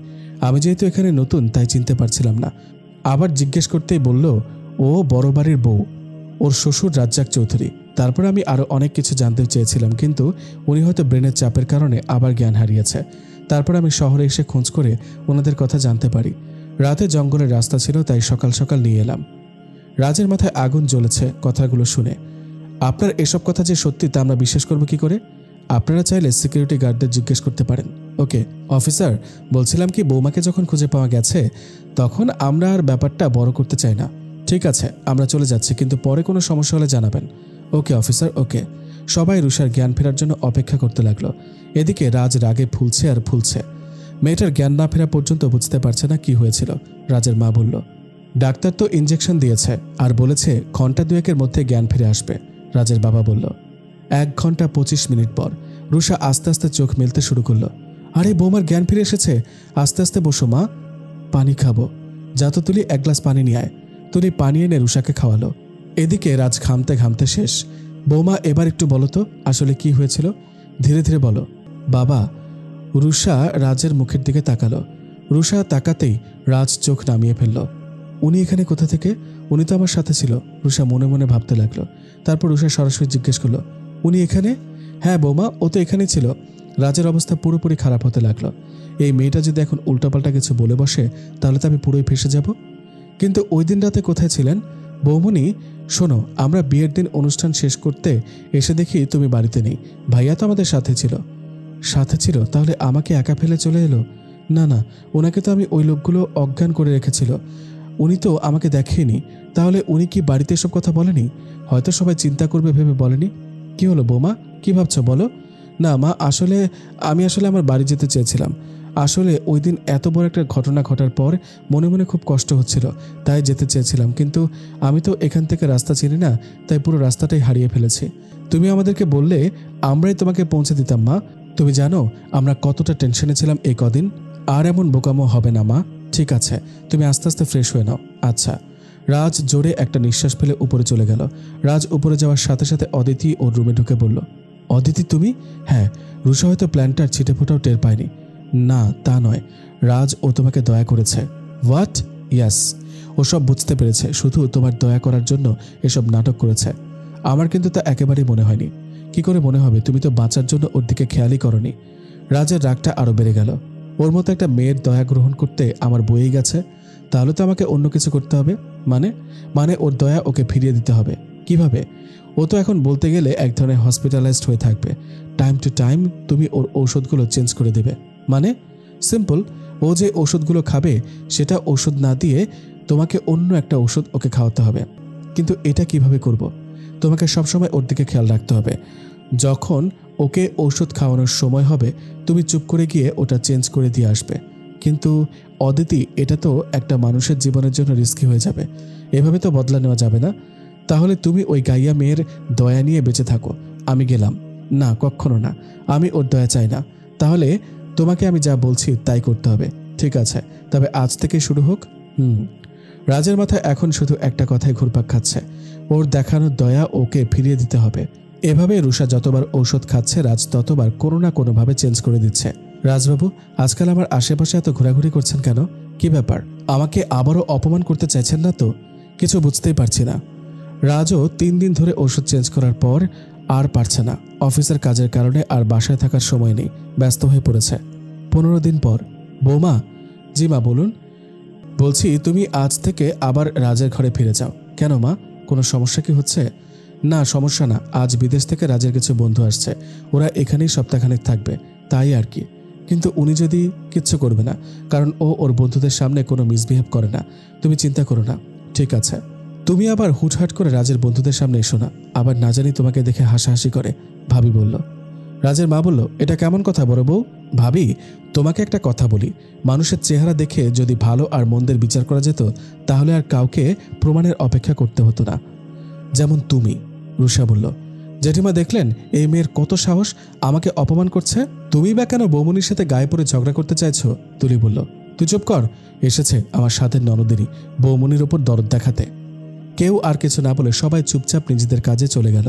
আমি যেহেতু এখানে নতুন তাই চিনতে পারছিলাম না। আবার জিজ্ঞেস করতেই বলল ও বড় বাড়ির বউ, ওর শ্বশুর রাজ্জাক চৌধুরী। তারপর আমি আরও অনেক কিছু জানতে চেয়েছিলাম, কিন্তু উনি হয়তো ব্রেনের চাপের কারণে আবার জ্ঞান হারিয়েছে। তারপর আমি শহরে এসে খোঁজ করে ওনাদের কথা জানতে পারি। রাতে জঙ্গলের রাস্তা ছিল, তাই সকাল সকাল নিয়ে এলাম। রাজের মাথায় আগুন জ্বলেছে কথাগুলো শুনে। আপনার এসব কথা যে সত্যি তা আমরা বিশ্বাস করব কি করে? আপনারা চাইলে সিকিউরিটি গার্ডদের জিজ্ঞেস করতে পারেন। ওকে অফিসার, বলছিলাম কি, বৌমাকে যখন খুঁজে পাওয়া গেছে তখন আমরা আর ব্যাপারটা বড় করতে চাই না। ঠিক আছে, আমরা চলে যাচ্ছি, কিন্তু পরে কোনো সমস্যা হলে জানাবেন। ওকে অফিসার, ওকে। সবাই রুষার জ্ঞান ফেরার জন্য অপেক্ষা করতে লাগলো। এদিকে রাজ রাগে ফুলছে আর ফুলছে। মেয়েটার জ্ঞান না ফেরা পর্যন্ত বুঝতে পারছে না কি হয়েছিল। রাজের মা বলল, ডাক্তার তো ইঞ্জেকশন দিয়েছে আর বলেছে ঘন্টা 2-এর মধ্যে জ্ঞান ফিরে আসবে। রাজের বাবা বলল। 1 ঘন্টা 25 মিনিট পর রুষা আস্তে আস্তে চোখ মেলতে শুরু করলো। আরে বৌমার জ্ঞান ফিরে এসেছে। আস্তে আস্তে বসো মা, পানি খাবো। যা তো তুলি, 1 গ্লাস পানি নিয়ে আয়। তুলি পানি এনে রুষাকে খাওয়ালো। এদিকে রাজ ঘামতে ঘামতে শেষ। বৌমা, এবার একটু বলো তো আসলে কি হয়েছিল, ধীরে ধীরে বলো। বাবা। রুষা রাজের মুখের দিকে তাকালো। রুষা তাকাতেই রাজ চোখ নামিয়ে ফেলল। উনি এখানে কোথা থেকে? উনি তো আমার সাথে ছিল। রুষা মনে মনে ভাবতে লাগলো। তারপর রুষা সরাসরি জিজ্ঞেস করলো, উনি এখানে? হ্যাঁ বৌমা, ও তো এখানেই ছিল। রাজের অবস্থা পুরোপুরি খারাপ হতে লাগলো। এই মেয়েটা যদি এখন উল্টাপাল্টা কিছু বলে বসে তাহলে তো আমি পুরোই ফেসে যাব। কিন্তু ওই দিন রাতে কোথায় ছিলেন? বৌমনি শোনো, আমরা বিয়ের দিন অনুষ্ঠান শেষ করতে এসে দেখি তুমি বাড়িতে নেই। ভাইয়া তো আমাদের সাথে ছিল। সাথে ছিল? তাহলে আমাকে একা ফেলে চলে এলো? না না, ওনাকে তো আমি ওই লোকগুলো অজ্ঞান করে রেখেছিল। উনি তো আমাকে দেখেনি। তাহলে উনি কি বাড়িতে এসব কথা বলেনি? হয়তো সবাই চিন্তা করবে ভেবে বলেনি। কি হলো বৌমা, কি ভাবছো বলো? না মা, আমি আসলে আমার বাড়ি যেতে চেয়েছিলাম। আসলে ওই দিন এত বড় একটা ঘটনা ঘটার পর মনে মনে খুব কষ্ট হচ্ছিল, তাই যেতে চেয়েছিলাম। কিন্তু আমি তো এখান থেকে রাস্তা চিনি না, তাই পুরো রাস্তাটাই হারিয়ে ফেলেছি। তুমি আমাদেরকে বললে আমরাই তোমাকে পৌঁছে দিতাম মা। তুমি জানো আমরা কতটা টেনশনে ছিলাম এই কদিন। আর এমন বোকামো হবে না মা। ঠিক আছে, তুমি আস্তে আস্তে ফ্রেশ হয়ে নাও। আচ্ছা। রাজ জোরে একটা নিঃশ্বাস ফেলে উপরে চলে গেল। রাজ উপরে যাওয়ার সাথে সাথে অদিতি ওর রুমে ঢুকে বলল, অদিতি তুমি? হ্যাঁ। রুষা হয়তো প্ল্যানটার ছিটে ফোটাও টের পায়নি। না তা নয়, রাজ ও তোমাকে দয়া করেছে। হোয়াট? ইয়াস, ও সব বুঝতে পেরেছে, শুধু তোমার দয়া করার জন্য এসব নাটক করেছে। আমার কিন্তু তা একেবারেই মনে হয়নি। কি করে মনে হবে? তুমি তো বাঁচার জন্য ওর দিকে খেয়ালই করনি। রাজের রাগটা আরো বেড়ে গেল। ওর মতো একটা মেয়ের দয়া গ্রহণ করতে আমার বয়েই গেছে। তাহলে তো আমাকে অন্য কিছু করতে হবে। মানে ওর দয়া ওকে ফিরিয়ে দিতে হবে। কিভাবে? ও তো এখন বলতে গেলে এক ধরনের হসপিটালাইজড হয়ে থাকবে। টাইম টু টাইম তুমি ওর ঔষধগুলো চেঞ্জ করে দেবে। মানে সিম্পল, ও যে ওষুধগুলো খাবে সেটা ওষুধ না দিয়ে তোমাকে অন্য একটা ওষুধ ওকে খাওয়াতে হবে। কিন্তু এটা কিভাবে করব? তোমাকে সবসময় ওর দিকে খেয়াল রাখতে হবে। যখন ওকে ওষুধ খাওয়ানোর সময় হবে তুমি চুপ করে গিয়ে ওটা চেঞ্জ করে দিয়ে আসবে। কিন্তু অদিতি, এটা তো একটা মানুষের জীবনের জন্য রিস্কি হয়ে যাবে। এভাবে তো বদলা নেওয়া যাবে না। তাহলে তুমি ওই গাইয়া মেয়ের দয়া নিয়ে বেঁচে থাকো, আমি গেলাম। না, কখনো না, আমি ওর দয়া চাই না। তাহলে তোমাকে আমি যা বলছি তাই করতে হবে। ঠিক আছে, তবে আজ থেকে শুরু হোক। রাজের মাথায় এখন শুধু একটা কথাই ঘুরপাক খাচ্ছে, ওর দেখানো দয়া ওকে ফিরিয়ে দিতে হবে। এভাবে রুষা যতবার ঔষধ খাচ্ছে রাজ ততবার কোনো না কোনোভাবে চেঞ্জ করে দিচ্ছে। রাজবাবু, আজকাল আমার আশেপাশে এত ঘোরাঘুরি করছেন কেন? কি ব্যাপার? আমাকে আবারও অপমান করতে চাইছেন না তো? কিছু বুঝতেই পারছি না। রাজও 3 দিন ধরে ওষুধ চেঞ্জ করার পর আর পারছে না। অফিসের কাজের কারণে আর বাসায় থাকার সময় নেই, ব্যস্ত হয়ে পড়েছে। 15 দিন পর। বৌমা। জি মা, বলুন। বলছি তুমি আজ থেকে আবার রাজের ঘরে ফিরে যাও। কেন মা, কোনো সমস্যা কি হচ্ছে? না, সমস্যা না, আজ বিদেশ থেকে রাজের কিছু বন্ধু আসছে, ওরা এখানেই সপ্তাহখানেক থাকবে, তাই আর কি। কিন্তু উনি যদি কিচ্ছু করবে না, কারণ ও ওর বন্ধুদের সামনে কোনো মিসবিহেভ করে না। তুমি চিন্তা করো না। ঠিক আছে। তুমি আবার হুটহাট করে রাজের বন্ধুদের সামনে এসো না, আবার না জানি তোমাকে দেখে হাসাহাসি করে। ভাবি বলল। রাজের মা বলল, এটা কেমন কথা বড় বউ? ভাবি, তোমাকে একটা কথা বলি, মানুষের চেহারা দেখে যদি ভালো আর মন্দের বিচার করা যেত তাহলে আর কাউকে প্রমাণের অপেক্ষা করতে হতো না, যেমন তুমি। রুষা বলল, জেঠিমা দেখলেন এই মেয়ের কত সাহস, আমাকে অপমান করছে। তুমি বা কেন বৌমনির সাথে গায়ে পড়ে ঝগড়া করতে চাইছো? তুলি বলল, তুই চুপ কর। এসেছে আমার সাথে ননদেরই বৌমনির ওপর দরদ দেখাতে। কেউ আর কিছু না বলে সবাই চুপচাপ নিজেদের কাজে চলে গেল।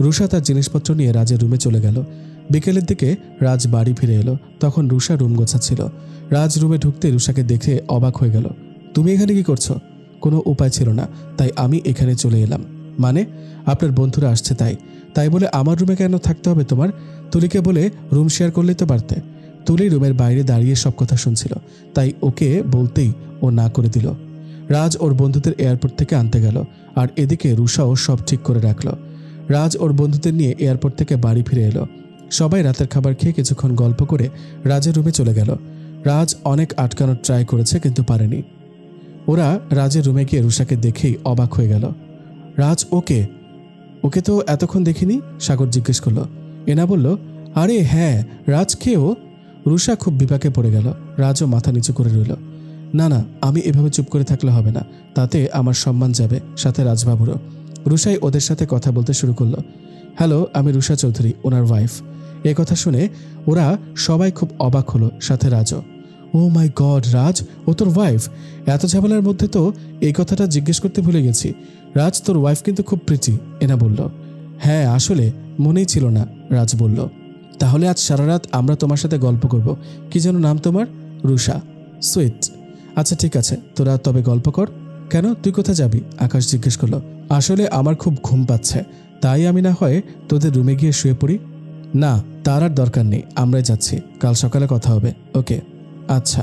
রুষা তার জিনিসপত্র নিয়ে রাজের রুমে চলে গেল। বিকেলের দিকে রাজ বাড়ি ফিরে এলো। তখন রুষা রুম গোছাচ্ছিল। রাজ রুমে ঢুকতে রুষাকে দেখে অবাক হয়ে গেল। তুমি এখানে কি করছো? কোনো উপায় ছিল না, তাই আমি এখানে চলে এলাম। মানে? আপনার বন্ধুরা আসছে তাই বলে আমার রুমে কেন থাকতে হবে তোমার? তুলিকে বলে রুম শেয়ার করলেই তো পারতে। তুলি রুমের বাইরে দাঁড়িয়ে সব কথা শুনছিল, তাই ওকে বলতেই ও না করে দিল। রাজ ওর বন্ধুদের এয়ারপোর্ট থেকে আনতে গেল, আর এদিকে রুষাও সব ঠিক করে রাখলো। রাজ ওর বন্ধুদের নিয়ে এয়ারপোর্ট থেকে বাড়ি ফিরে এলো। সবাই রাতের খাবার খেয়ে কিছুক্ষণ গল্প করে রাজের রুমে চলে গেল। রাজ অনেক আটকানোর ট্রাই করেছে কিন্তু পারেনি। ওরা রাজের রুমে গিয়ে রুষাকে দেখেই অবাক হয়ে গেল। রাজ, ওকে তো এতক্ষণ দেখিনি, সাগর জিজ্ঞেস করলো। এনা বলল, আরে হ্যাঁ, রাজ কে ও? রুষা খুব বিপাকে পড়ে গেল। রাজও মাথা নিচু করে রইল। না, আমি এভাবে চুপ করে থাকলে হবে না, তাতে আমার সম্মান যাবে, সাথে রাজবাবুরও। রুষাই ওদের সাথে কথা বলতে শুরু করলো। হ্যালো, আমি রুষা চৌধুরী, ওনার ওয়াইফ। এ কথা শুনে ওরা সবাই খুব অবাক হলো, সাথে রাজও। ও মাই গড, রাজ, ও তোর ওয়াইফ? এত ঝামেলার মধ্যে তো এই কথাটা জিজ্ঞেস করতে ভুলে গেছি। রাজ, তোর ওয়াইফ কিন্তু খুব প্রিটি, এনা বলল। হ্যাঁ, আসলে মনেই ছিল না, রাজ বলল। তাহলে আজ সারা রাত আমরা তোমার সাথে গল্প করব। কি যেন নাম তোমার? রুষা। সুইট। আচ্ছা ঠিক আছে, তোরা তবে গল্প কর। কেন, তুই কোথায় যাবি? আকাশ জিজ্ঞেস করলো। আসলে আমার খুব ঘুম পাচ্ছে, তাই আমি না হয় তোদের রুমে গিয়ে শুয়ে পড়ি। না, তার আর দরকার নেই, আমরাই যাচ্ছি, কাল সকালে কথা হবে। ওকে। আচ্ছা।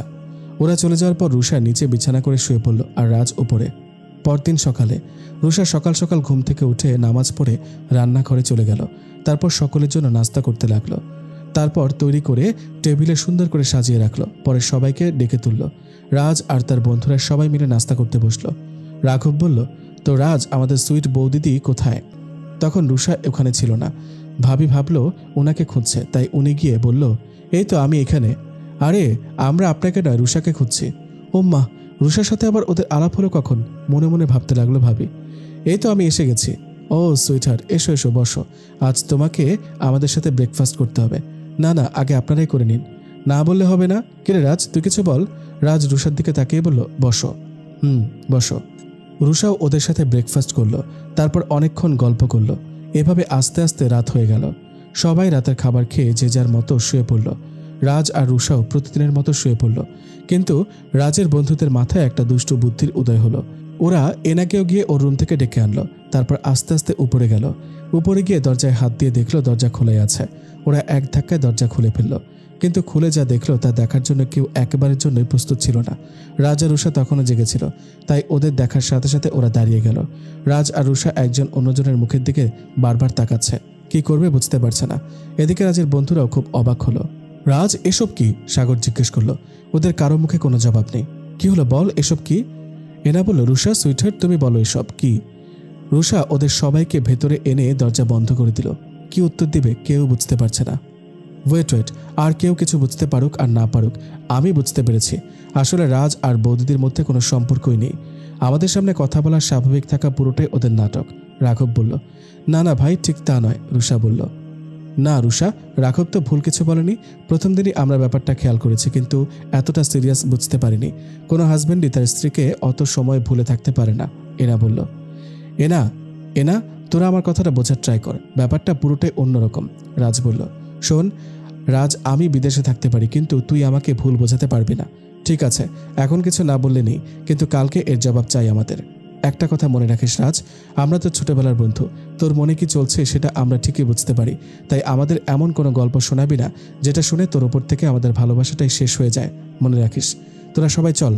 ওরা চলে যাওয়ার পর রুষা নিচে বিছানা করে শুয়ে পড়ল, আর রাজ উপরে। পরদিন সকালে রুষা সকাল সকাল ঘুম থেকে উঠে নামাজ পড়ে রান্নাঘরে চলে গেল। তারপর সকলের জন্য নাস্তা করতে লাগলো। তারপর তৈরি করে টেবিলে সুন্দর করে সাজিয়ে রাখলো। পরে সবাইকে ডেকে তুলল। রাজ আর তার বন্ধুরা সবাই মিলে নাস্তা করতে বসলো। রাঘব বলল, তো রাজ, আমাদের সুইট বৌদিদি কোথায়? তখন রুষা ওখানে ছিল না। ভাবি ভাবলো ওনাকে খুঁজছে, তাই উনি গিয়ে বলল, এই তো আমি এখানে। আরে আমরা আপনাকে নয়, রুষাকে খুঁজছি। ও মা, রুষার সাথে আবার ওদের আলাপ হলো কখন? মনে মনে ভাবতে লাগলো ভাবি। এই তো আমি এসে গেছি। ও সুইটহার্ট, এসো এসো বসো। আজ তোমাকে আমাদের সাথে ব্রেকফাস্ট করতে হবে। না না, আগে আপনারাই করে নিন। না বললে হবে না। কিরে রাজ, তুই কিছু বল। রাজ রুষার দিকে তাকিয়ে বলল, বসো। বসো। রুষাও ওদের সাথে ব্রেকফাস্ট করলো, তারপর অনেকক্ষণ গল্প করলো। এভাবে আস্তে আস্তে রাত হয়ে গেল। সবাই রাতের খাবার খেয়ে যে যার মতো শুয়ে পড়ল। রাজ আর রুষাও প্রতিদিনের মতো শুয়ে পড়ল। কিন্তু রাজের বন্ধুদের মাথায় একটা দুষ্টু বুদ্ধির উদয় হলো। ওরা এনাকেও গিয়ে ওর রুম থেকে ডেকে আনলো। তারপর আস্তে আস্তে উপরে গেল। উপরে গিয়ে দরজায় হাত দিয়ে দেখলো দরজা খোলাই আছে। ওরা এক ধাক্কায় দরজা খুলে ফেললো। কিন্তু খুলে যা দেখলো তা দেখার জন্য কেউ একেবারের জন্যই প্রস্তুত ছিল না। রাজ আর রুষা তখনও জেগেছিল, তাই ওদের দেখার সাথে সাথে ওরা দাঁড়িয়ে গেল। রাজ আর রুষা একজন অন্যজনের মুখের দিকে বারবার তাকাচ্ছে, কি করবে বুঝতে পারছে না। এদিকে রাজের বন্ধুরাও খুব অবাক হলো। রাজ, এসব কি? সাগর জিজ্ঞেস করলো। ওদের কারো মুখে কোনো জবাব নেই। কি হলো বল, এসব কি? এনা বলল, রুষা সুইটহার্ট, তুমি বলো এসব কি? রুষা ওদের সবাইকে ভেতরে এনে দরজা বন্ধ করে দিল। কি উত্তর দিবে কেউ বুঝতে পারছে না। ওয়েট, আর কেউ কিছু বুঝতে পারুক আর না পারুক, আমি বুঝতে পেরেছি। আসলে রাজ আর বৌদিদের মধ্যে কোনো সম্পর্কই নেই। আমাদের সামনে কথা বলার স্বাভাবিক থাকা পুরোটাই ওদের নাটক। রাঘব বলল, না না ভাই, ঠিক তা নয়। রুষা বলল, না রুষা, রাঘব তো ভুল কিছু বলেনি। প্রথম দিনই আমরা ব্যাপারটা খেয়াল করেছি, কিন্তু এতটা সিরিয়াস বুঝতে পারিনি। কোনো হাজব্যান্ডই তার স্ত্রীকে অত সময় ভুলে থাকতে পারে না। এনা বলল, এনা তোরা আমার কথাটা বোঝার ট্রাই কর, ব্যাপারটা পুরোটাই অন্যরকম। রাজ বলল, শোন রাজ, আমি বিদেশে থাকতে পারি, কিন্তু তুই আমাকে ভুল বোঝাতে পারবি না। ঠিক আছে, এখন কিছু না বললে নেই, কিন্তু কালকে এর জবাব চাই আমাদের। একটা কথা মনে রাখিস রাজ, আমরা তো ছোটবেলার বন্ধু। তোর মনে কি চলছে সেটা আমরা ঠিকই বুঝতে পারি, তাই আমাদের এমন কোনো গল্প শোনাবি না যেটা শুনে তোর ওপর থেকে আমাদের ভালোবাসাটাই শেষ হয়ে যায়। মনে রাখিস। তোরা সবাই চল।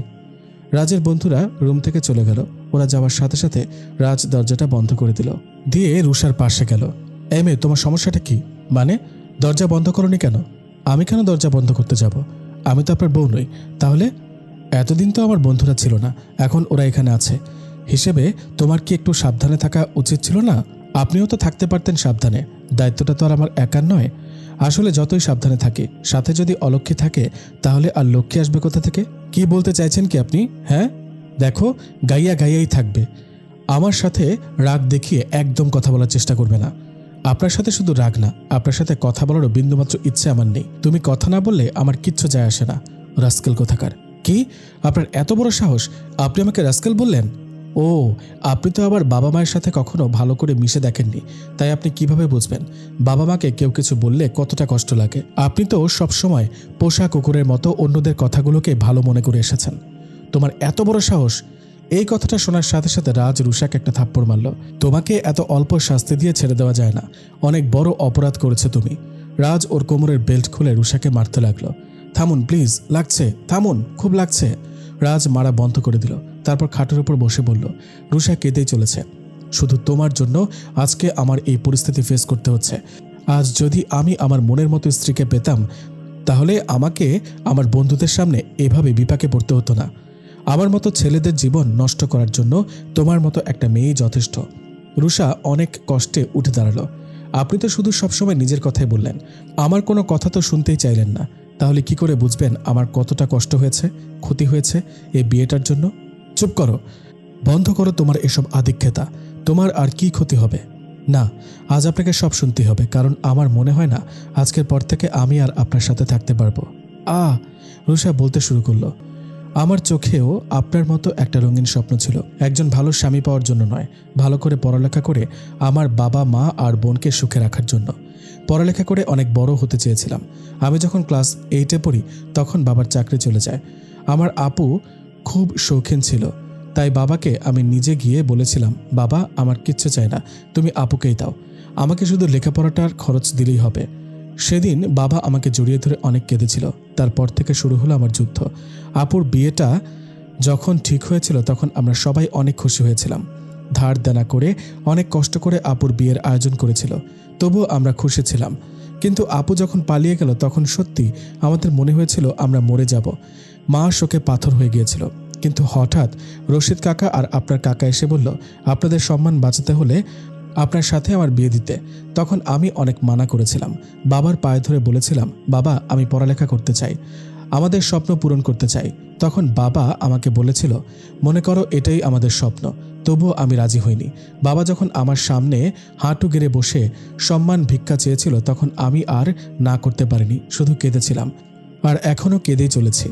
রাজের বন্ধুরা রুম থেকে চলে গেল। ওরা যাওয়ার সাথে সাথে রাজ দরজাটা বন্ধ করে দিল, দিয়ে রুষার পাশে গেল। এই মেয়ে, তোমার সমস্যাটা কি? মানে দরজা বন্ধ করনি কেন? আমি কেন দরজা বন্ধ করতে যাব? আমি তো আপনার বউ নই। তাহলে? এতদিন তো আমার বন্ধুরা ছিল না, এখন ওরা এখানে আছে হিসেবে তোমার কি একটু সাবধানে থাকা উচিত ছিল না? আপনিও তো থাকতে পারতেন সাবধানে। দায়িত্বটা তো আর আমার একার নয়। আসলে যতই সাবধানে থাকি, সাথে যদি অলক্ষ্মী থাকে, তাহলে আর লক্ষ্মী আসবে কোথা থেকে? কি বলতে চাইছেন কি আপনি? হ্যাঁ দেখো, গাইয়াই থাকবে। আমার সাথে রাগ দেখিয়ে একদম কথা বলার চেষ্টা করবে না। আপনার সাথে শুধু রাগ না, আপনার সাথে কথা বলারও বিন্দুমাত্র ইচ্ছে আমার নেই। তুমি কথা না বললে আমার কিচ্ছু যায় আসে না। রাস্কেল কোথাকার। কি? আপনার এত বড় সাহস? আপনি আমাকে রাস্কেল বললেন? ও, আপনি তো আবার বাবা মায়ের সাথে কখনো ভালো করে মিশে দেখেননি, তাই আপনি কিভাবে বুঝবেন বাবা মাকে কেউ কিছু বললে কতটা কষ্ট লাগে? আপনি তো সবসময় পোষা কুকুরের মতো অন্যদের কথাগুলোকে ভালো মনে করে এসেছেন। তোমার এত বড় সাহস! এই কথাটা শোনার সাথে সাথে রাজ রুষাকে একটা থাপ্পড় মারল। তোমাকে এত অল্প শাস্তি দিয়ে ছেড়ে দেওয়া যায় না, অনেক বড় অপরাধ করেছে তুমি। রাজ ওর কোমরের বেল্ট খুলে রুষাকে মারতে লাগলো। থামুন প্লিজ, লাগছে, থামুন, খুব লাগছে। রাজ মারা বন্ধ করে দিল, তারপর খাটের উপর বসে বলল, রুষা কেঁদেই চলেছে। শুধু তোমার জন্য আজকে আমার এই পরিস্থিতি ফেস করতে হচ্ছে। আজ যদি আমি আমার মনের মতো স্ত্রীকে পেতাম, তাহলে আমাকে আমার বন্ধুদের সামনে এভাবে বিপাকে পড়তে হতো না। আমার মতো ছেলেদের জীবন নষ্ট করার জন্য তোমার মতো একটা মেয়েই যথেষ্ট। রুষা অনেক কষ্টে উঠে দাঁড়ালো। আপনি তো শুধু সবসময় নিজের কথাই বললেন, আমার কোনো কথা তো শুনতেই চাইলেন না। তাহলে কি করে বুঝবেন আমার কতটা কষ্ট হয়েছে, ক্ষতি হয়েছে এই বিয়েটার জন্য? চুপ করো, বন্ধ করো তোমার এসব আধিক্যতা। তোমার আর কি ক্ষতি হবে? না, আজ আপনাকে সব শুনতে হবে, কারণ আমার মনে হয় না আজকের পর থেকে আমি আর আপনার সাথে থাকতে পারবো। রুষা বলতে শুরু করলো, আমার চোখেও আপনার মতো একটা রঙিন স্বপ্ন ছিল। একজন ভালো স্বামী পাওয়ার জন্য নয়, ভালো করে পড়ালেখা করে আমার বাবা মা আর বোনকে সুখে রাখার জন্য। পড়ালেখা করে অনেক বড় হতে চেয়েছিলাম। আমি যখন ক্লাস 8-এ পড়ি তখন বাবার চাকরি চলে যায়। আমার আপু খুব শৌখিন ছিল, তাই বাবাকে আমি নিজে গিয়ে বলেছিলাম, বাবা আমার কিচ্ছু চাই না, তুমি আপুকেই দাও, আমাকে শুধু লেখাপড়াটার খরচ দিলেই হবে। সেদিন বাবা আমাকে জড়িয়ে ধরে অনেক কেঁদেছিল। তারপর থেকে শুরু হলো আমার যুদ্ধ। আপুর বিয়েটা যখন ঠিক হয়েছিল তখন আমরা সবাই অনেক খুশি হয়েছিলাম। ধার দেনা করে অনেক কষ্ট করে আপুর বিয়ের আয়োজন করেছিল, তবুও আমরা খুশি ছিলাম। কিন্তু আপু যখন পালিয়ে গেল তখন সত্যি আমাদের মনে হয়েছিল আমরা মরে যাব। মা শোকে পাথর হয়ে গিয়েছিল। কিন্তু হঠাৎ রশিদ কাকা আর আপনার কাকা এসে বলল, আপনাদের সম্মান বাঁচাতে হলে আপনার সাথে আমার বিয়ে দিতে। তখন আমি অনেক মানা করেছিলাম, বাবার পায়ে ধরে বলেছিলাম, বাবা আমি পড়ালেখা করতে চাই, আমাদের স্বপ্ন পূরণ করতে চাই। তখন বাবা আমাকে বলেছিল, মনে করো এটাই আমাদের স্বপ্ন। তবুও আমি রাজি হইনি। বাবা যখন আমার সামনে হাঁটু গেড়ে বসে সম্মান ভিক্ষা চেয়েছিল, তখন আমি আর না করতে পারিনি, শুধু কেঁদেছিলাম। আর এখনও কেঁদেই চলেছি।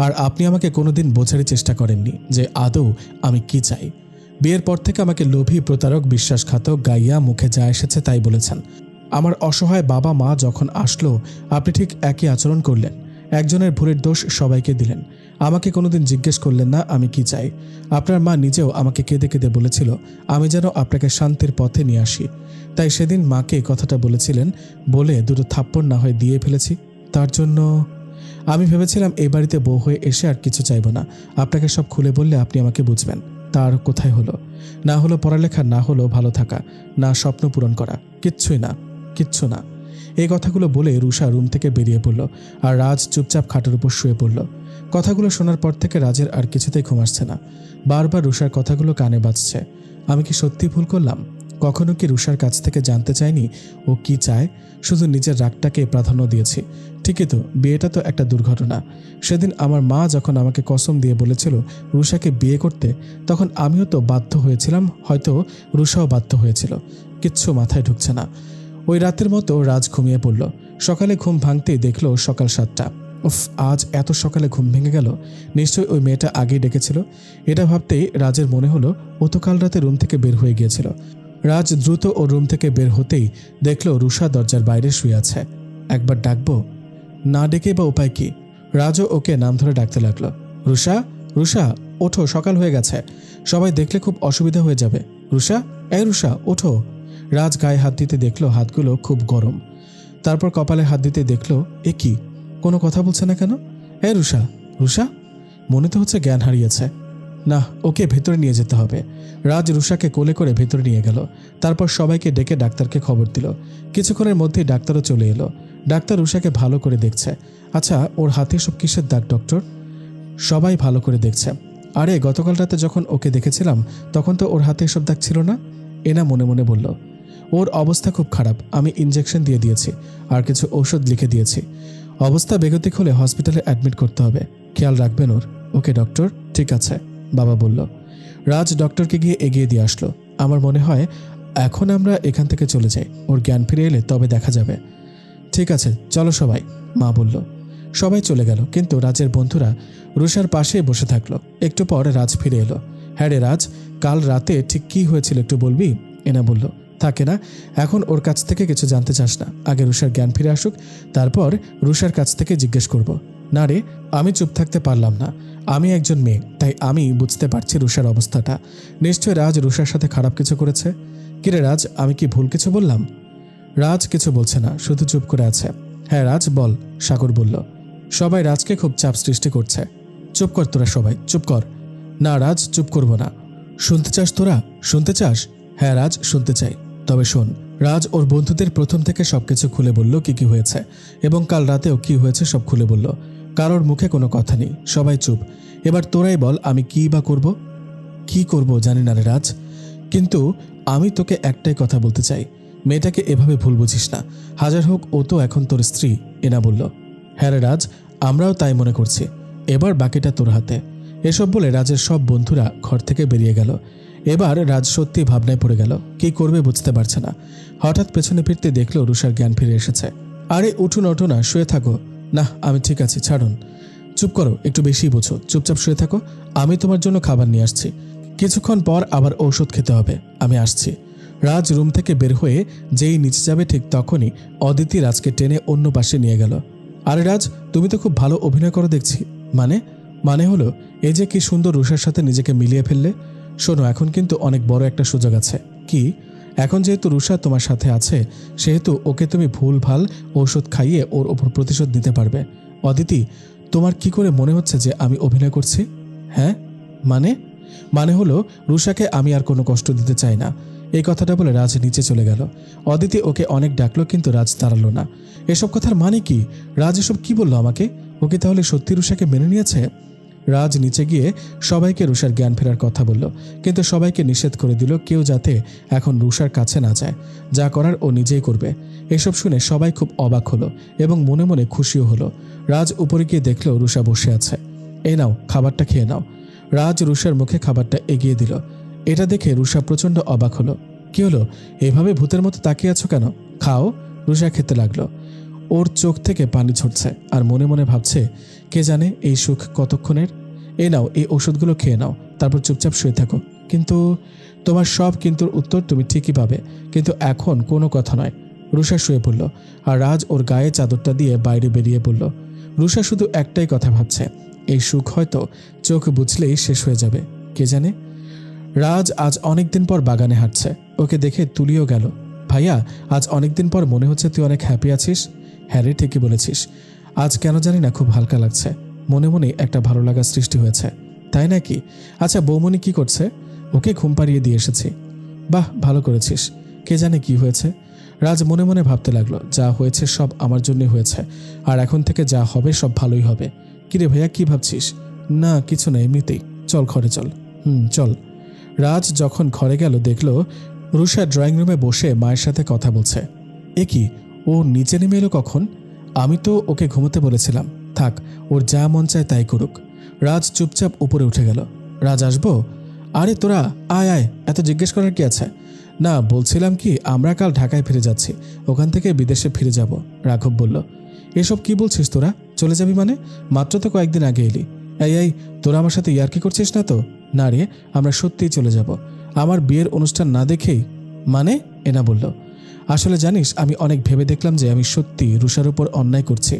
আর আপনি আমাকে কোনোদিন বোঝারই চেষ্টা করেননি যে আদৌ আমি কি চাই। বিয়ের পর থেকে আমাকে লোভী, প্রতারক, বিশ্বাসঘাতক, গাইয়া, মুখে যা এসেছে তাই বলেছেন। আমার অসহায় বাবা মা যখন আসলো, আপনি ঠিক একই আচরণ করলেন। একজনের ভুলের দোষ সবাইকে দিলেন। আমাকে কোনোদিন জিজ্ঞেস করলেন না আমি কি চাই। আপনার মা নিজেও আমাকে কেঁদে কেঁদে বলেছিল আমি যেন আপনাকে শান্তির পথে নিয়ে আসি। তাই সেদিন মাকে কথাটা বলেছিলেন বলে দুটো থাপ্পড় না হয় দিয়ে ফেলেছি। তার জন্য আমি ভেবেছিলাম এই বাড়িতে বউ হয়ে এসে আর কিছু চাইব না। আপনাকে সব খুলে বললে আপনি আমাকে বুঝবেন। তার কোথায় হলো? না হলো পড়ালেখা, না হলো ভালো থাকা, না স্বপ্ন পূরণ করা, কিচ্ছুই না, কিচ্ছু না। এই কথাগুলো বলে রুষা রুম থেকে বেরিয়ে পড়ল আর রাজ চুপচাপ খাটের উপর শুয়ে পড়ল। কথাগুলো শোনার পর থেকে রাজের আর কিছুতেই ঘুম আসছে না। বারবার রুষার কথাগুলো কানে বাজছে। আমি কি সত্যি ভুল করলাম? কখনো কি রুষার কাছ থেকে জানতে চাইনি ও কি চায়? শুধু নিজের রাগটাকে প্রাধান্য দিয়েছি। ঠিকই তো, বিয়েটা তো একটা দুর্ঘটনা। সেদিন আমার মা যখন আমাকে কসম দিয়ে বলেছিল রুষাকে বিয়ে করতে, তখন আমিও তো বাধ্য হয়েছিলাম, হয়তো রুষাও বাধ্য হয়েছিল। কিচ্ছু মাথায় ঢুকছে না। ওই রাতের মতো রাজ ঘুমিয়ে পড়ল। সকালে ঘুম ভাঙতেই দেখলো সকাল 7টা। উফ, আজ এত সকালে ঘুম ভেঙে গেল। নিশ্চয়ই ওই মেয়েটা আগেই ডেকেছিল। এটা ভাবতেই রাজের মনে হলো ও তো কাল রাতে রুম থেকে বের হয়ে গিয়েছিল। রাজ দ্রুত ও রুম থেকে বের হতেই দেখলো রুষা দরজার বাইরে শুয়ে আছে। একবার ডাকবো? না ডেকে বা উপায় কি? রাজও ওকে নাম ধরে ডাকতে লাগলো। রুষা, রুষা ওঠো, সকাল হয়ে গেছে, সবাই দেখলে খুব অসুবিধা হয়ে যাবে। রুষা, এই রুষা ওঠো। রাজ গায়ে হাত দিতে দেখলো হাতগুলো খুব গরম। তারপর কপালে হাত দিতে দেখলো এ কি, কোনো কথা বলছে না কেন? এ রুষা, রুষা, মনে তো হচ্ছে জ্ঞান হারিয়েছে। না, ওকে ভেতরে নিয়ে যেতে হবে। রাজ রুষাকে কোলে করে ভেতরে নিয়ে গেল। তারপর সবাইকে ডেকে ডাক্তারকে খবর দিল। কিছুক্ষণের মধ্যেই ডাক্তারও চলে এলো। ডাক্তার রুষাকে ভালো করে দেখছে। আচ্ছা, ওর হাতে সব কিসের দাগ ডক্টর? সবাই ভালো করে দেখছে। আরে গতকাল রাতে যখন ওকে দেখেছিলাম তখন তো ওর হাতে এসব দাগ ছিল না। এনা মনে মনে বলল। ওর অবস্থা খুব খারাপ, আমি ইনজেকশন দিয়ে দিয়েছি আর কিছু ঔষধ লিখে দিয়েছি। অবস্থা বেগতিক হলে হসপিটালে অ্যাডমিট করতে হবে, খেয়াল রাখবেন ওর। ওকে ডক্টর, ঠিক আছে, বাবা বলল। রাজ ডক্টরকে গিয়ে এগিয়ে দিয়ে আসলো। আমার মনে হয় এখন আমরা এখান থেকে চলে যাই, ওর জ্ঞান ফিরে এলে তবে দেখা যাবে। ঠিক আছে, চলো সবাই, মা বলল। সবাই চলে গেল, কিন্তু রাজের বন্ধুরা রুষার পাশে বসে থাকলো। একটু পর রাজ ফিরে এলো। হ্যাঁ রে রাজ, কাল রাতে ঠিক কি হয়েছিল একটু বলবি? এনা বলল। থাকে না, এখন ওর কাছ থেকে কিছু জানতে চাস না, আগে রুষার জ্ঞান ফিরে আসুক, তারপর রুষার কাছ থেকে জিজ্ঞেস করব। না রে, আমি চুপ থাকতে পারলাম না। আমি একজন মেয়ে, তাই আমি বুঝতে পারছি রুষার অবস্থাটা। নিশ্চয় রাজ রুষার সাথে খারাপ কিছু করেছে। কিরে রাজ, আমি কি ভুল কিছু বললাম? রাজ কিছু বলছে না, শুধু চুপ করে আছে। হ্যাঁ রাজ বল, সাগর বলল। সবাই রাজকে খুব চাপ সৃষ্টি করছে। চুপ কর তোরা সবাই, চুপ কর। না রাজ, চুপ করব না। শুনতে চাস তোরা? শুনতে চাস? হ্যাঁ রাজ, শুনতে চাই। তবে শোন। রাজ ওর বন্ধুদের প্রথম থেকে সবকিছু খুলে বলল কি কি হয়েছে, এবং কাল রাতেও কি হয়েছে সব খুলে বলল। কারোর মুখে কোনো কথা নেই, সবাই চুপ। এবার তোরাই বল আমি কি বা করব? কি করব জানি না রে রাজ, কিন্তু আমি তোকে একটাই কথা বলতে চাই, মেয়েটাকে এভাবে ভুল বুঝিস না। হাজার হোক ও তো এখন তোর স্ত্রী, এনা বলল। হ্যাঁ রে রাজ, আমরাও তাই মনে করছি। এবার বাকিটা তোর হাতে। এসব বলে রাজের সব বন্ধুরা ঘর থেকে বেরিয়ে গেল। এবার রাজ সত্যি ভাবনায় পড়ে গেল, কি করবে বুঝতে পারছে না। হঠাৎ পেছনে ফিরতে দেখলো রুষার জ্ঞান ফিরে এসেছে। আরে উঠুন, ওঠো না, শুয়ে থাকো। না আমি ঠিক আছি, ছাড়ুন। চুপ করো, একটু বেশি বোঝো, চুপচাপ শুয়ে থাকো। আমি তোমার জন্য খাবার নিয়ে আসছি। কিছুক্ষণ পর আবার ঔষধ খেতে হবে, আমি আসছি। রাজ রুম থেকে বের হয়ে যেই নিচে যাবে ঠিক তখনই অদিতি রাজকে টেনে অন্য পাশে নিয়ে গেল। আরে রাজ, তুমি তো খুব ভালো অভিনয় করো দেখছি। মানে হলো এই যে কি সুন্দর রুষার সাথে নিজেকে মিলিয়ে ফেললে। শোনো, এখন কিন্তু অনেক বড় একটা সুযোগ আছে। কি? এখন যেহেতু রুষা তোমার সাথে আছে, সেহেতু ওকে তুমি ভুল ভাল ঔষধ খাইয়ে ওর ওপর প্রতিশোধ দিতে পারবে। অদিতি, তোমার কি করে মনে হচ্ছে যে আমি অভিনয় করছি? হ্যাঁ, মানে হলো রুষাকে আমি আর কোনো কষ্ট দিতে চাই না। এই কথাটা বলে রাজ নিচে চলে গেল। অদিতি ওকে অনেক ডাকলো, কিন্তু রাজ দাঁড়ালো না। এসব কথার মানে কি? রাজ এসব কি বললো আমাকে? ওকে তাহলে সত্যি রুষাকে মেনে নিয়েছে? রাজ নিচে গিয়ে সবাইকে রুষার জ্ঞান ফেরার কথা বলল, কিন্তু সবাইকে নিষেধ করে দিল কেউ যাতে এখন রুষার কাছে না যায়। যা করার ও নিজেই করবে। এসব শুনে সবাই খুব অবাক হলো এবং মনে মনে খুশিও হলো। রাজ উপরে গিয়ে দেখল রুষা বসে আছে। এই নাও, খাবারটা খেয়ে নাও। রাজ রুষার মুখে খাবারটা এগিয়ে দিল। এটা দেখে রুষা প্রচণ্ড অবাক হলো। কি হলো, এভাবে ভূতের মতো তাকিয়ে আছো কেন? খাও। রুষা খেতে লাগলো। ওর চোখ থেকে পানি ঝরছে আর মনে মনে ভাবছে, কে জানে এই সুখ কতক্ষণের। এই নাও, এই ওষুধগুলো খেয়ে নাও, তারপর চুপচাপ শুয়ে থাকো। কিন্তু তোমার সব কিন্তুর উত্তর তুমি ঠিকই পাবে, কিন্তু এখন কোনো কথা নয়। রুষা শুয়ে পড়ল আর রাজ ওর গায়ে চাদরটা দিয়ে বাইরে বেরিয়ে পড়ল। রুষা শুধু একটাই কথা ভাবছে, এই সুখ হয়তো চোখ বুঝলেই শেষ হয়ে যাবে, কে জানে। রাজ আজ অনেকদিন পর বাগানে হাঁটছে। ওকে দেখে তুলিও গেল। ভাইয়া, আজ অনেকদিন পর মনে হচ্ছে তুই অনেক হ্যাপি আছিস। হ্যাঁ রে, ঠিকই বলেছিস। আজ কেন জানি না খুব হালকা লাগছে। মনে মনে একটা ভালো লাগার সৃষ্টি হয়েছে। তাই নাকি? আচ্ছা, বৌমনি কি করছে? ওকে ঘুম পাড়িয়ে দিয়ে এসেছি। বাহ, ভালো করেছিস। কে জানে কি হয়েছে। রাজ মনে মনে ভাবতে লাগলো, যা হয়েছে সব আমার জন্যই হয়েছে, আর এখন থেকে যা হবে সব ভালোই হবে। কিরে ভাইয়া, কি ভাবছিস? না কিছু না, এমনিতেই। চল ঘরে চল। চল। রাজ যখন ঘরে গেল দেখল রুষা ড্রয়িং রুমে বসে মায়ের সাথে কথা বলছে। এ কি, ও নিচে নেমে এলো কখন? আমি তো ওকে ঘুমোতে বলেছিলাম। থাক, ওর যা মন চায় তাই করুক। রাজ চুপচাপ উপরে উঠে গেল। রাজ, আসবো? আরে তোরা আয় আয়, এত জিজ্ঞেস করার কি আছে? না, বলছিলাম কি, আমরা কাল ঢাকায় ফিরে যাচ্ছি, ওখান থেকে বিদেশে ফিরে যাব। রাঘব বলল। এসব কি বলছিস তোরা? চলে যাবি মানে? মাত্র তো কয়েকদিন আগে এলি। এই তোরা আমার সাথে ইয়ার্কি করছিস না তো? না রে, আমরা সত্যিই চলে যাব। আমার বিয়ের অনুষ্ঠান না দেখেই। মানে? এনা বলল। আসলে জানিস, আমি অনেক ভেবে দেখলাম যে আমি সত্যি রুষার উপর অন্যায় করছি।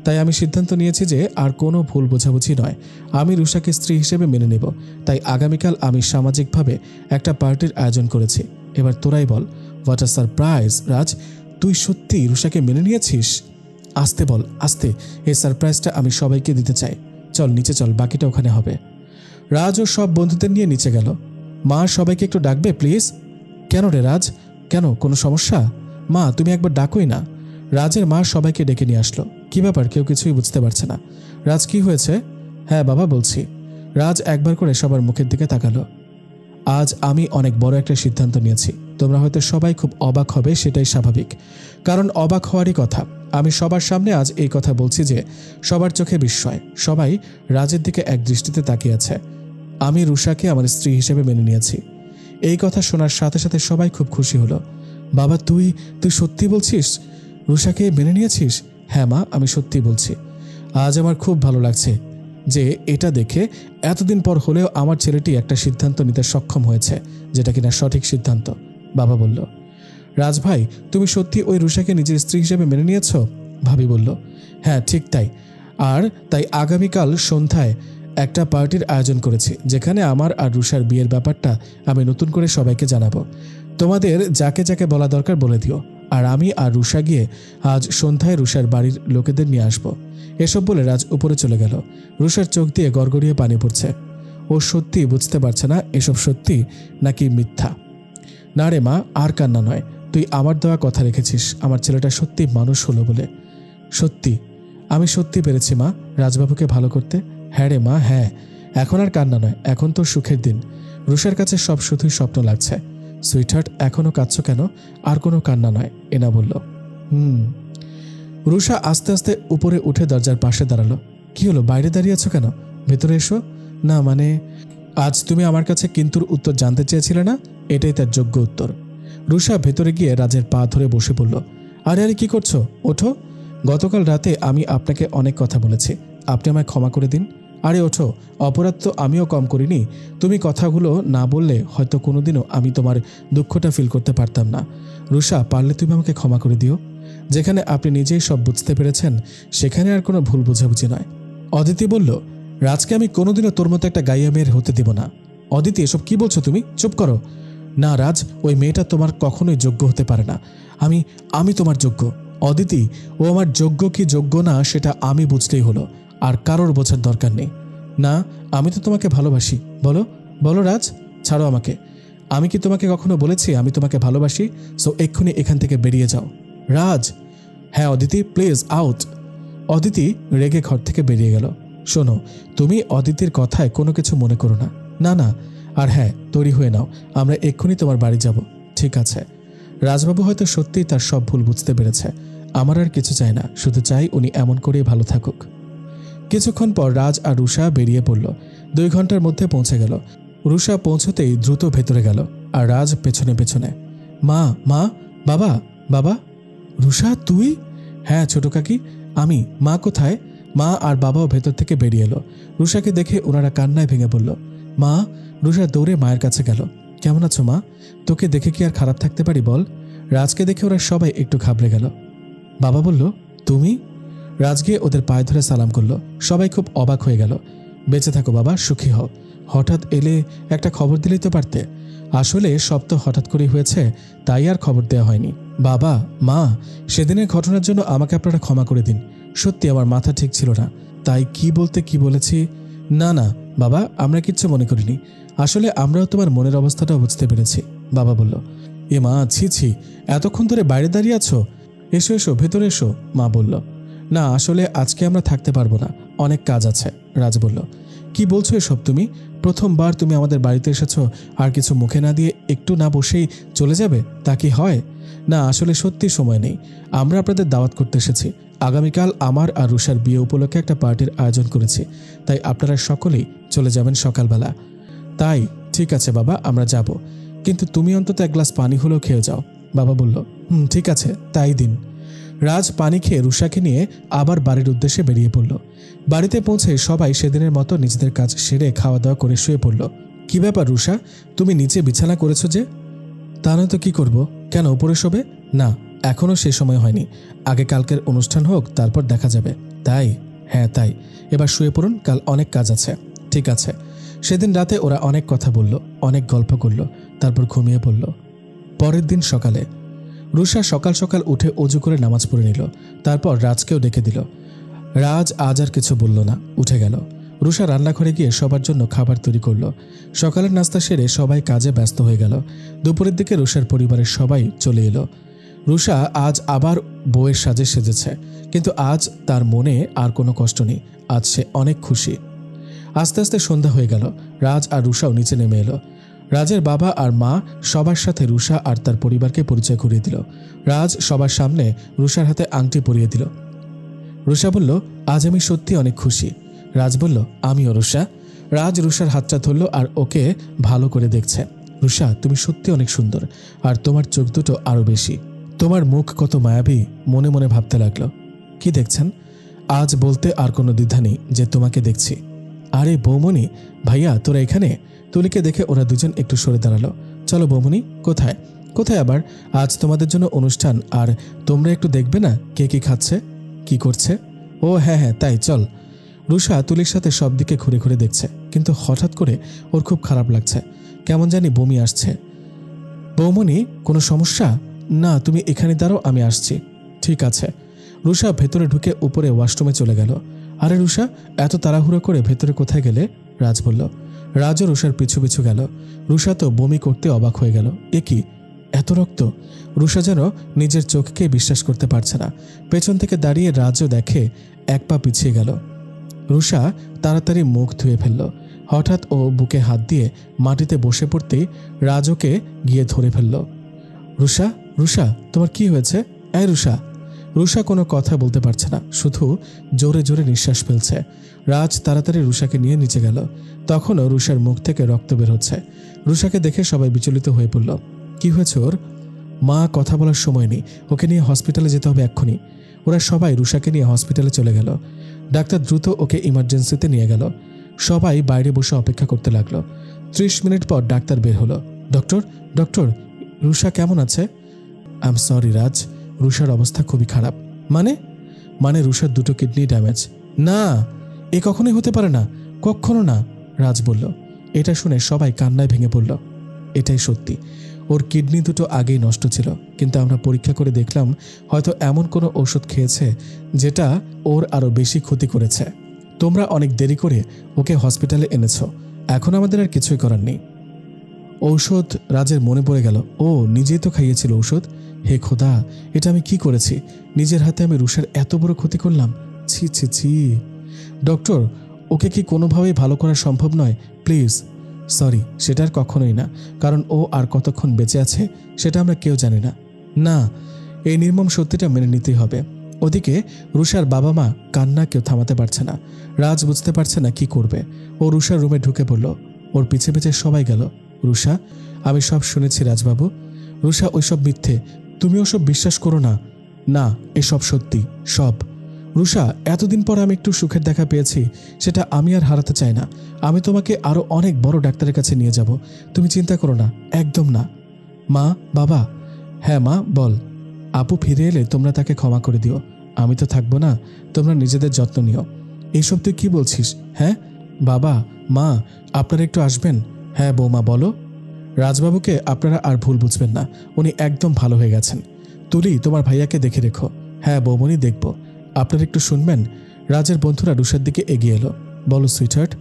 তাই আমি সিদ্ধান্ত নিয়েছি যে আর কোনো ভুল বোঝাবুঝি নয়, আমি রুষাকে স্ত্রী হিসেবে মেনে নেব। তাই আগামীকাল আমি সামাজিকভাবে একটা পার্টির আয়োজন করেছি। এবার তোরাই বল, হোয়াট আ সারপ্রাইজ। রাজ, তুই সত্যি রুষাকে মেনে নিয়েছিস? আস্তে বল, আস্তে। এই সারপ্রাইজটা আমি সবাইকে দিতে চাই। চল নিচে চল, বাকিটা ওখানে হবে। রাজ ও সব বন্ধুদের নিয়ে নিচে গেল। মা, সবাইকে একটু ডাকবে প্লিজ। কেন রে রাজ, কেন, কোনো সমস্যা? মা, তুমি একবার ডাকোই না। রাজের মা সবাইকে ডেকে নিয়ে আসলো। কি ব্যাপার, কেউ কিছুই বুঝতে পারছে না। রাজ, কি হয়েছে? হ্যাঁ বাবা, বলছি। রাজ একবার করে সবার মুখের দিকে তাকালো। আজ আমি অনেক বড় একটা সিদ্ধান্ত নিয়েছি। তোমরা হয়তো সবাই খুব অবাক হবে, সেটাই স্বাভাবিক, কারণ অবাক হওয়ারই কথা। আমি সবার সামনে আজ এই কথা বলছি যে সবার চোখে বিস্ময়। সবাই রাজের দিকে এক দৃষ্টিতে তাকিয়ে আছে। আমি রুষাকে আমার স্ত্রী হিসেবে মেনে নিয়েছি। এই কথা শোনার সাথে সাথে সবাই খুব খুশি হলো। বাবা, তুই সত্যি বলছিস? রুষাকে মেনে নিয়েছিস? হ্যাঁ মা, আমি সত্যি বলছি। আজ আমার খুব ভালো লাগছে যে এটা দেখে এতদিন পর হলেও আমার ছেলেটি একটা সিদ্ধান্ত নিতে সক্ষম হয়েছে, যেটা কিনা সঠিক সিদ্ধান্ত। বাবা বলল। রাজ ভাই, তুমি সত্যি ওই রুষাকে নিজের স্ত্রী হিসেবে মেনে নিয়েছ? ভাবি বলল। হ্যাঁ, ঠিক তাই। আর তাই আগামীকাল সন্ধ্যায় একটা পার্টির আয়োজন করেছি, যেখানে আমার আর রুষার বিয়ের ব্যাপারটা আমি নতুন করে সবাইকে জানাবো। তোমাদের যাকে যাকে বলা দরকার বলে দিও। আর আমি আর রুষা গিয়ে আজ সন্ধ্যায় রুষার বাড়ির লোকেদের নিয়ে আসবো। এসব বলে রাজ উপরে চলে গেল। রুষার চোখ দিয়ে গড়গড়িয়ে পানি পড়ছে। ও সত্যি বুঝতে পারছে না এসব সত্যি নাকি মিথ্যা। না রে মা, আর কান্না নয়। তুই আমার দেওয়া কথা রেখেছিস, আমার ছেলেটা সত্যি মানুষ হলো বলে। সত্যি, আমি সত্যি পেরেছি মা রাজবাবুকে ভালো করতে। হ্যাঁ রে মা, হ্যাঁ। এখন আর কান্না নয়, এখন তো সুখের দিন। রুষার কাছে সব শুধুই স্বপ্ন লাগছে। সুইটহার্ট, এখনো কাঁদছো কেন? আর কোনো কান্না নয়, এনা বলল। রুষা আস্তে আস্তে উপরে উঠে দরজার পাশে দাঁড়ালো। কি হলো, বাইরে দাঁড়িয়ে আছো কেন? ভেতরে এসো। না মানে, আজ তুমি আমার কাছে কিন্তুর উত্তর জানতে চেয়েছিলে না, এটাই তার যোগ্য উত্তর। রুষা ভেতরে গিয়ে রাজের পা ধরে বসে পড়ল। আরে আরে, কি করছো? ওঠো। গতকাল রাতে আমি আপনাকে অনেক কথা বলেছি, আপনি আমায় ক্ষমা করে দিন। আরে ওঠো, অপরাধ তো আমিও কম করিনি। তুমি কথাগুলো না বললে হয়তো কোনোদিনও আমি তোমার দুঃখটা ফিল করতে পারতাম না। রুষা, পারলে তুমি আমাকে ক্ষমা করে দিও। যেখানে আপনি নিজেই সব বুঝতে পেরেছেন, সেখানে আর কোনো ভুল বোঝাবুঝি নয়। অদিতি বলল। রাজকে আমি কোনোদিনও তোর মতো একটা গাইয়া মেয়ের হতে দিব না। অদিতি, এসব কি বলছো তুমি? চুপ করো। না রাজ, ওই মেয়েটা তোমার কখনোই যোগ্য হতে পারে না। আমি তোমার যোগ্য। অদিতি, ও আমার যোগ্য কি যোগ্য না সেটা আমি বুঝলেই হলো, আর কারোর বোঝার দরকার নেই। না, আমি তো তোমাকে ভালোবাসি। বলো বলো রাজ, ছাড়ো আমাকে। আমি কি তোমাকে কখনো বলেছি আমি তোমাকে ভালোবাসি? সো এক্ষুনি এখান থেকে বেরিয়ে যাও। রাজ। হ্যাঁ অদিতি, প্লিজ আউট। অদিতি রেগে ঘর থেকে বেরিয়ে গেল। শোনো, তুমি অদিতির কথায় কোনো কিছু মনে করো না। না না, আর হ্যাঁ, তৈরি হয়ে নাও, আমরা এক্ষুনি তোমার বাড়ি যাব। ঠিক আছে। রাজবাবু হয়তো সত্যিই তার সব ভুল বুঝতে পেরেছে। আমার আর কিছু চাই না, শুধু চাই উনি এমন করেই ভালো থাকুক। কিছুক্ষণ পর রাজ আর রুষা বেরিয়ে পড়ল। 2 ঘন্টার মধ্যে পৌঁছে গেল। রুষা পৌঁছতেই দ্রুত ভেতরে গেল, আর রাজ পেছনে পেছনে। মা, মা, বাবা, বাবা। রুষা, তুই? হ্যাঁ ছোট কাকি, আমি। মা কোথায়? মা আর বাবাও ভেতর থেকে বেরিয়ে এলো। রুষাকে দেখে ওনারা কান্নায় ভেঙে পড়ল। মা। রুষা দৌড়ে মায়ের কাছে গেল। কেমন আছো মা? তোকে দেখে কি আর খারাপ থাকতে পারি বল? রাজকে দেখে ওরা সবাই একটু ঘাবড়ে গেল। বাবা বলল, তুমি? রাজ গিয়ে ওদের পায়ে ধরে সালাম করলো। সবাই খুব অবাক হয়ে গেল। বেঁচে থাকো বাবা, সুখী হও। হঠাৎ এলে, একটা খবর দিলেই তো পারতে। আসলে সব তো হঠাৎ করেই হয়েছে, তাই আর খবর দেওয়া হয়নি। বাবা, মা, সেদিনের ঘটনার জন্য আমাকে আপনারা ক্ষমা করে দিন। সত্যি আমার মাথা ঠিক ছিল না, তাই কি বলতে কি বলেছি। না না বাবা, আমরা কিচ্ছু মনে করিনি। আসলে আমরাও তোমার মনের অবস্থাটা বুঝতে পেরেছি। বাবা বলল। এ মা, ছি ছি, এতক্ষণ ধরে বাইরে দাঁড়িয়ে আছো? এসো এসো, ভেতরে এসো। মা বলল। না, আসলে আজকে আমরা থাকতে পারবো না, অনেক কাজ আছে। রাজ বলল। কি বলছো এসব তুমি? প্রথমবার তুমি আমাদের বাড়িতে এসেছো, আর কিছু মুখে না দিয়ে একটু না বসেই চলে যাবে, তা কি হয়? না, আসলে সত্যি সময় নেই। আমরা আপনাদের দাওয়াত করতে এসেছি। আগামীকাল আমার আর রুষার বিয়ে উপলক্ষে একটা পার্টির আয়োজন করেছি, তাই আপনারা সকলেই চলে যাবেন সকালবেলা। তাই ঠিক আছে বাবা, আমরা যাব, কিন্তু তুমি অন্তত 1 গ্লাস পানি হলেও খেয়ে যাও। বাবা বলল, ঠিক আছে, তাই দিন। রাজ পানি খেয়ে রুষাকে নিয়ে আবার বাড়ির উদ্দেশ্যে বেরিয়ে পড়ল। বাড়িতে পৌঁছে সবাই সেদিনের মতো নিজেদের কাজ সেরে খাওয়া দাওয়া করে শুয়ে পড়ল। কি ব্যাপার রুষা, তুমি নিচে বিছানা করেছো যে? তা নয় তো কি করব? কেন, উপরে শোবে? না, এখনো সে সময় হয়নি। আগে কালকের অনুষ্ঠান হোক, তারপর দেখা যাবে। তাই? হ্যাঁ তাই। এবার শুয়ে পড়ুন, কাল অনেক কাজ আছে। ঠিক আছে। সেদিন রাতে ওরা অনেক কথা বলল, অনেক গল্প করল, তারপর ঘুমিয়ে পড়ল। পরের দিন সকালে রুষা সকাল সকাল উঠে অজু করে নামাজ পড়ে নিল। তারপর রাজকেও ডেকে দিল। রাজ আজ আর কিছু বলল না, উঠে গেল। রুষা রান্নাঘরে গিয়ে সবার জন্য খাবার তৈরি করল। সকালের নাস্তা সেরে সবাই কাজে ব্যস্ত হয়ে গেল। দুপুরের দিকে রুষার পরিবারের সবাই চলে এলো। রুষা আজ আবার বউয়ের সাজে সেজেছে, কিন্তু আজ তার মনে আর কোনো কষ্ট নেই। আজ সে অনেক খুশি। আস্তে আস্তে সন্ধ্যা হয়ে গেল। রাজ আর রুষাও নিচে নেমে এলো। রাজের বাবা আর মা সবার সাথে রুষা আর তার পরিবারকে পরিচয় করিয়ে দিল। রাজ সবার সামনে রুষার হাতে আংটি পরিয়ে দিল। রুষা বলল, আজ আমি সত্যি অনেক খুশি। রাজ বলল, আমিও রুষা। রাজ রুষার হাতটা ধরল আর ওকে ভালো করে দেখছে। রুষা, তুমি সত্যি অনেক সুন্দর, আর তোমার চোখ দুটো আরো বেশি। তোমার মুখ কত মায়াবী, মনে মনে ভাবতে লাগলো। কি দেখছেন? আজ বলতে আর কোনো দ্বিধা নেই যে তোমাকে দেখছি। আরে বৌমনি, ভাইয়া তোরা এখানে? তুলিকে দেখে ওরা দুজন একটু সরে দাঁড়ালো। চলো বৌমনি। কোথায়? কোথায় আবার? আজ তোমাদের জন্য অনুষ্ঠান, আর তোমরা একটু দেখবে না কে কি খাচ্ছে, কি করছে? ও হ্যাঁ হ্যাঁ, তাই চল। রুষা তুলির সাথে সব দিকে ঘুরে ঘুরে দেখছে, কিন্তু হঠাৎ করে ওর খুব খারাপ লাগছে, কেমন জানি বমি আসছে। বৌমনি, কোনো সমস্যা? না, তুমি এখানে দাঁড়াও, আমি আসছি। ঠিক আছে। রুষা ভেতরে ঢুকে উপরে ওয়াশরুমে চলে গেল। আরে রুষা, এত তাড়াহুড়ো করে ভেতরে কোথায় গেলে? রাজ বলল। রাজও রুষার পিছু পিছু গেল। রুষা তো বমি করতে অবাক হয়ে গেল। এ কি, এত রক্ত! রুষা যেন নিজের চোখকে বিশ্বাস করতে পারছে না। পেছন থেকে দাঁড়িয়ে রাজও দেখে, 1 পা পিছিয়ে গেল। রুষা তাড়াতাড়ি মুখ ধুয়ে ফেলল। হঠাৎ ও বুকে হাত দিয়ে মাটিতে বসে পড়তেই রাজ ওকে গিয়ে ধরে ফেলল। রুষা, রুষা, তোমার কি হয়েছে? এই রুষা। রুষা কোনো কথা বলতে পারছে না, শুধু জোরে জোরে নিঃশ্বাস ফেলছে। রাজ তাড়াতাড়ি রুষাকে নিয়ে নিচে গেল। তখনও রুষার মুখ থেকে রক্ত বের হচ্ছে। রুষাকে দেখে সবাই বিচলিত হয়ে পড়ল। কি হয়েছে ওর? মা, কথা বলার সময় নেই, ওকে নিয়ে হসপিটালে যেতে হবে এক্ষুনি। ওরা সবাই রুষাকে নিয়ে হসপিটালে চলে গেল। ডাক্তার দ্রুত ওকে ইমার্জেন্সিতে নিয়ে গেল। সবাই বাইরে বসে অপেক্ষা করতে লাগলো। 30 মিনিট পর ডাক্তার বের হলো। ডক্টর, ডক্টর, রুষা কেমন আছে? আই এম সরি রাজ, রুষার অবস্থা খুবই খারাপ। মানে রুষার 2টো কিডনি ড্যামেজ। না, এ কখনোই হতে পারে না, কখনো না, রাজ বলল। এটা শুনে সবাই কান্নায় ভেঙে পড়ল। এটাই সত্যি, ওর কিডনি 2টো আগেই নষ্ট ছিল, কিন্তু আমরা পরীক্ষা করে দেখলাম হয়তো এমন কোনো ওষুধ খেয়েছে যেটা ওর আরো বেশি ক্ষতি করেছে। তোমরা অনেক দেরি করে ওকে হসপিটালে এনেছো, এখন আমাদের আর কিছুই করার নেই। ঔষধ? রাজের মনে পড়ে গেল, ও নিজেই তো খাইয়েছিল ঔষধ। হে খোদা, এটা আমি কি করেছি? নিজের হাতে আমি রুষার এত বড় ক্ষতি করলাম। ছি ছি ছি। ডক্টর, ওকে কি কোনোভাবেই ভালো করা সম্ভব নয়? প্লিজ। সরি, সেটা আর কখনোই না, কারণ ও আর কতক্ষণ বেঁচে আছে সেটা আমরা কেউ জানি না। না, এই নির্মম সত্যিটা মেনে নিতেই হবে। ওদিকে রুষার বাবা মা কান্না কেউ থামাতে পারছে না। রাজ বুঝতে পারছে না কি করবে। ও রুষার রুমে ঢুকে পড়ল। ওর পিছে পিছে সবাই গেল। রুষা, আমি সব শুনেছি রাজবাবু। রুষা, ওইসব মিথ্যে, তুমি ওসব বিশ্বাস করো না। না, এসব সত্যি, সব। রুষা, এতদিন পর আমি একটু সুখের দেখা পেয়েছি, সেটা আমি আর হারাতে চাই না। আমি তোমাকে আরো অনেক বড় ডাক্তারের কাছে নিয়ে যাব, তুমি চিন্তা করো না, একদম না। মা, বাবা। হ্যাঁ মা, বল। আপু ফিরে এলে তোমরা তাকে ক্ষমা করে দিও। আমি তো থাকবো না, তোমরা নিজেদের যত্ন নিও। এইসব তুই কি বলছিস? হ্যাঁ বাবা, মা, আপনারা একটু আসবেন। হ্যাঁ বৌমা, বলো। রাজবাবুকে আপনারা আর ভুল বুঝবেন না, উনি একদম ভালো হয়ে গেছেন। তুলি, তোমার ভাইয়াকে দেখে রেখো। হ্যাঁ বৌমনি, দেখব। আপনারা একটু শুনবেন। রাজের বন্ধুরা রুষার দিকে এগিয়ে এলো। বলো সুইটহার্ট,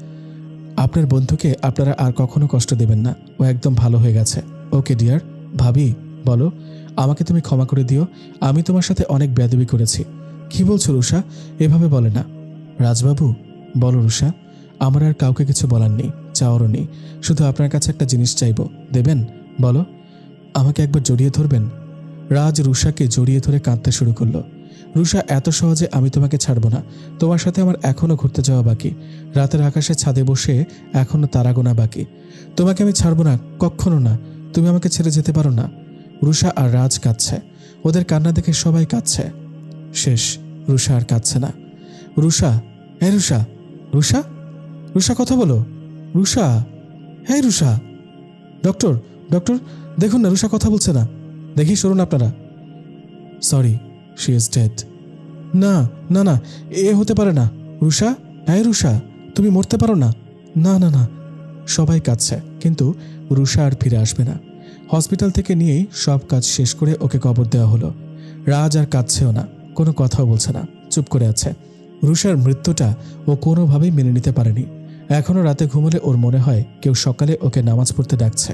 আপনার বন্ধুকে আপনারা আর কখনো কষ্ট দেবেন না, ও একদম ভালো হয়ে গেছে। Okay dear. ভাবি, বলো। আমাকে তুমি ক্ষমা করে দিও, আমি তোমার সাথে অনেক বেয়াদবি করেছি। কি বলছো রুষা? এভাবে বলে না। রাজবাবু, বলো রুষা। আমার আর কাউকে কিছু বলার নেই, চাওয়ারও নেই। শুধু আপনার কাছে একটা জিনিস চাইব, দেবেন? বলো। আমাকে একবার জড়িয়ে ধরবেন? রাজ রুষাকে জড়িয়ে ধরে কাঁদতে শুরু করলো। রুষা, এত সহজে আমি তোমাকে ছাড়ব না। তোমার সাথে আমার এখনো ঘুরতে যাওয়া বাকি, রাতের আকাশে ছাদে বসে এখনো তারা গোনা বাকি। তোমাকে আমি ছাড়ব না, কখনো না। তুমি আমাকে ছেড়ে যেতে পারো না। রুষা আর রাজ কাঁদছে। ওদের কান্না দেখে সবাই কাঁদছে। শেষ, রুষা আর কাঁদছে না। রুষা, হ্যাঁ রুষা। রুষা, রুষা কথা বলো। রুষা, হ্যাঁ রুষা। ডক্টর, ডক্টর, দেখুন না, রুষা কথা বলছে না। দেখি, সরুন আপনারা। Sorry, she is dead. না না না, এ হতে পারে না। রুষা, হ্যাঁ রুষা, তুমি মরতে পারো না। না না না। সবাই কাঁদছে, কিন্তু রুষা আর ফিরে আসবে না। হসপিটাল থেকে নিয়েই সব কাজ শেষ করে ওকে কবর দেওয়া হলো। রাজ আর কাঁদছেও না, কোনো কথাও বলছে না, চুপ করে আছে। রুষার মৃত্যুটা ও কোনোভাবেই মেনে নিতে পারেনি। এখনো রাতে ঘুমোলে ওর মনে হয় কেউ সকালে ওকে নামাজ পড়তে ডাকছে।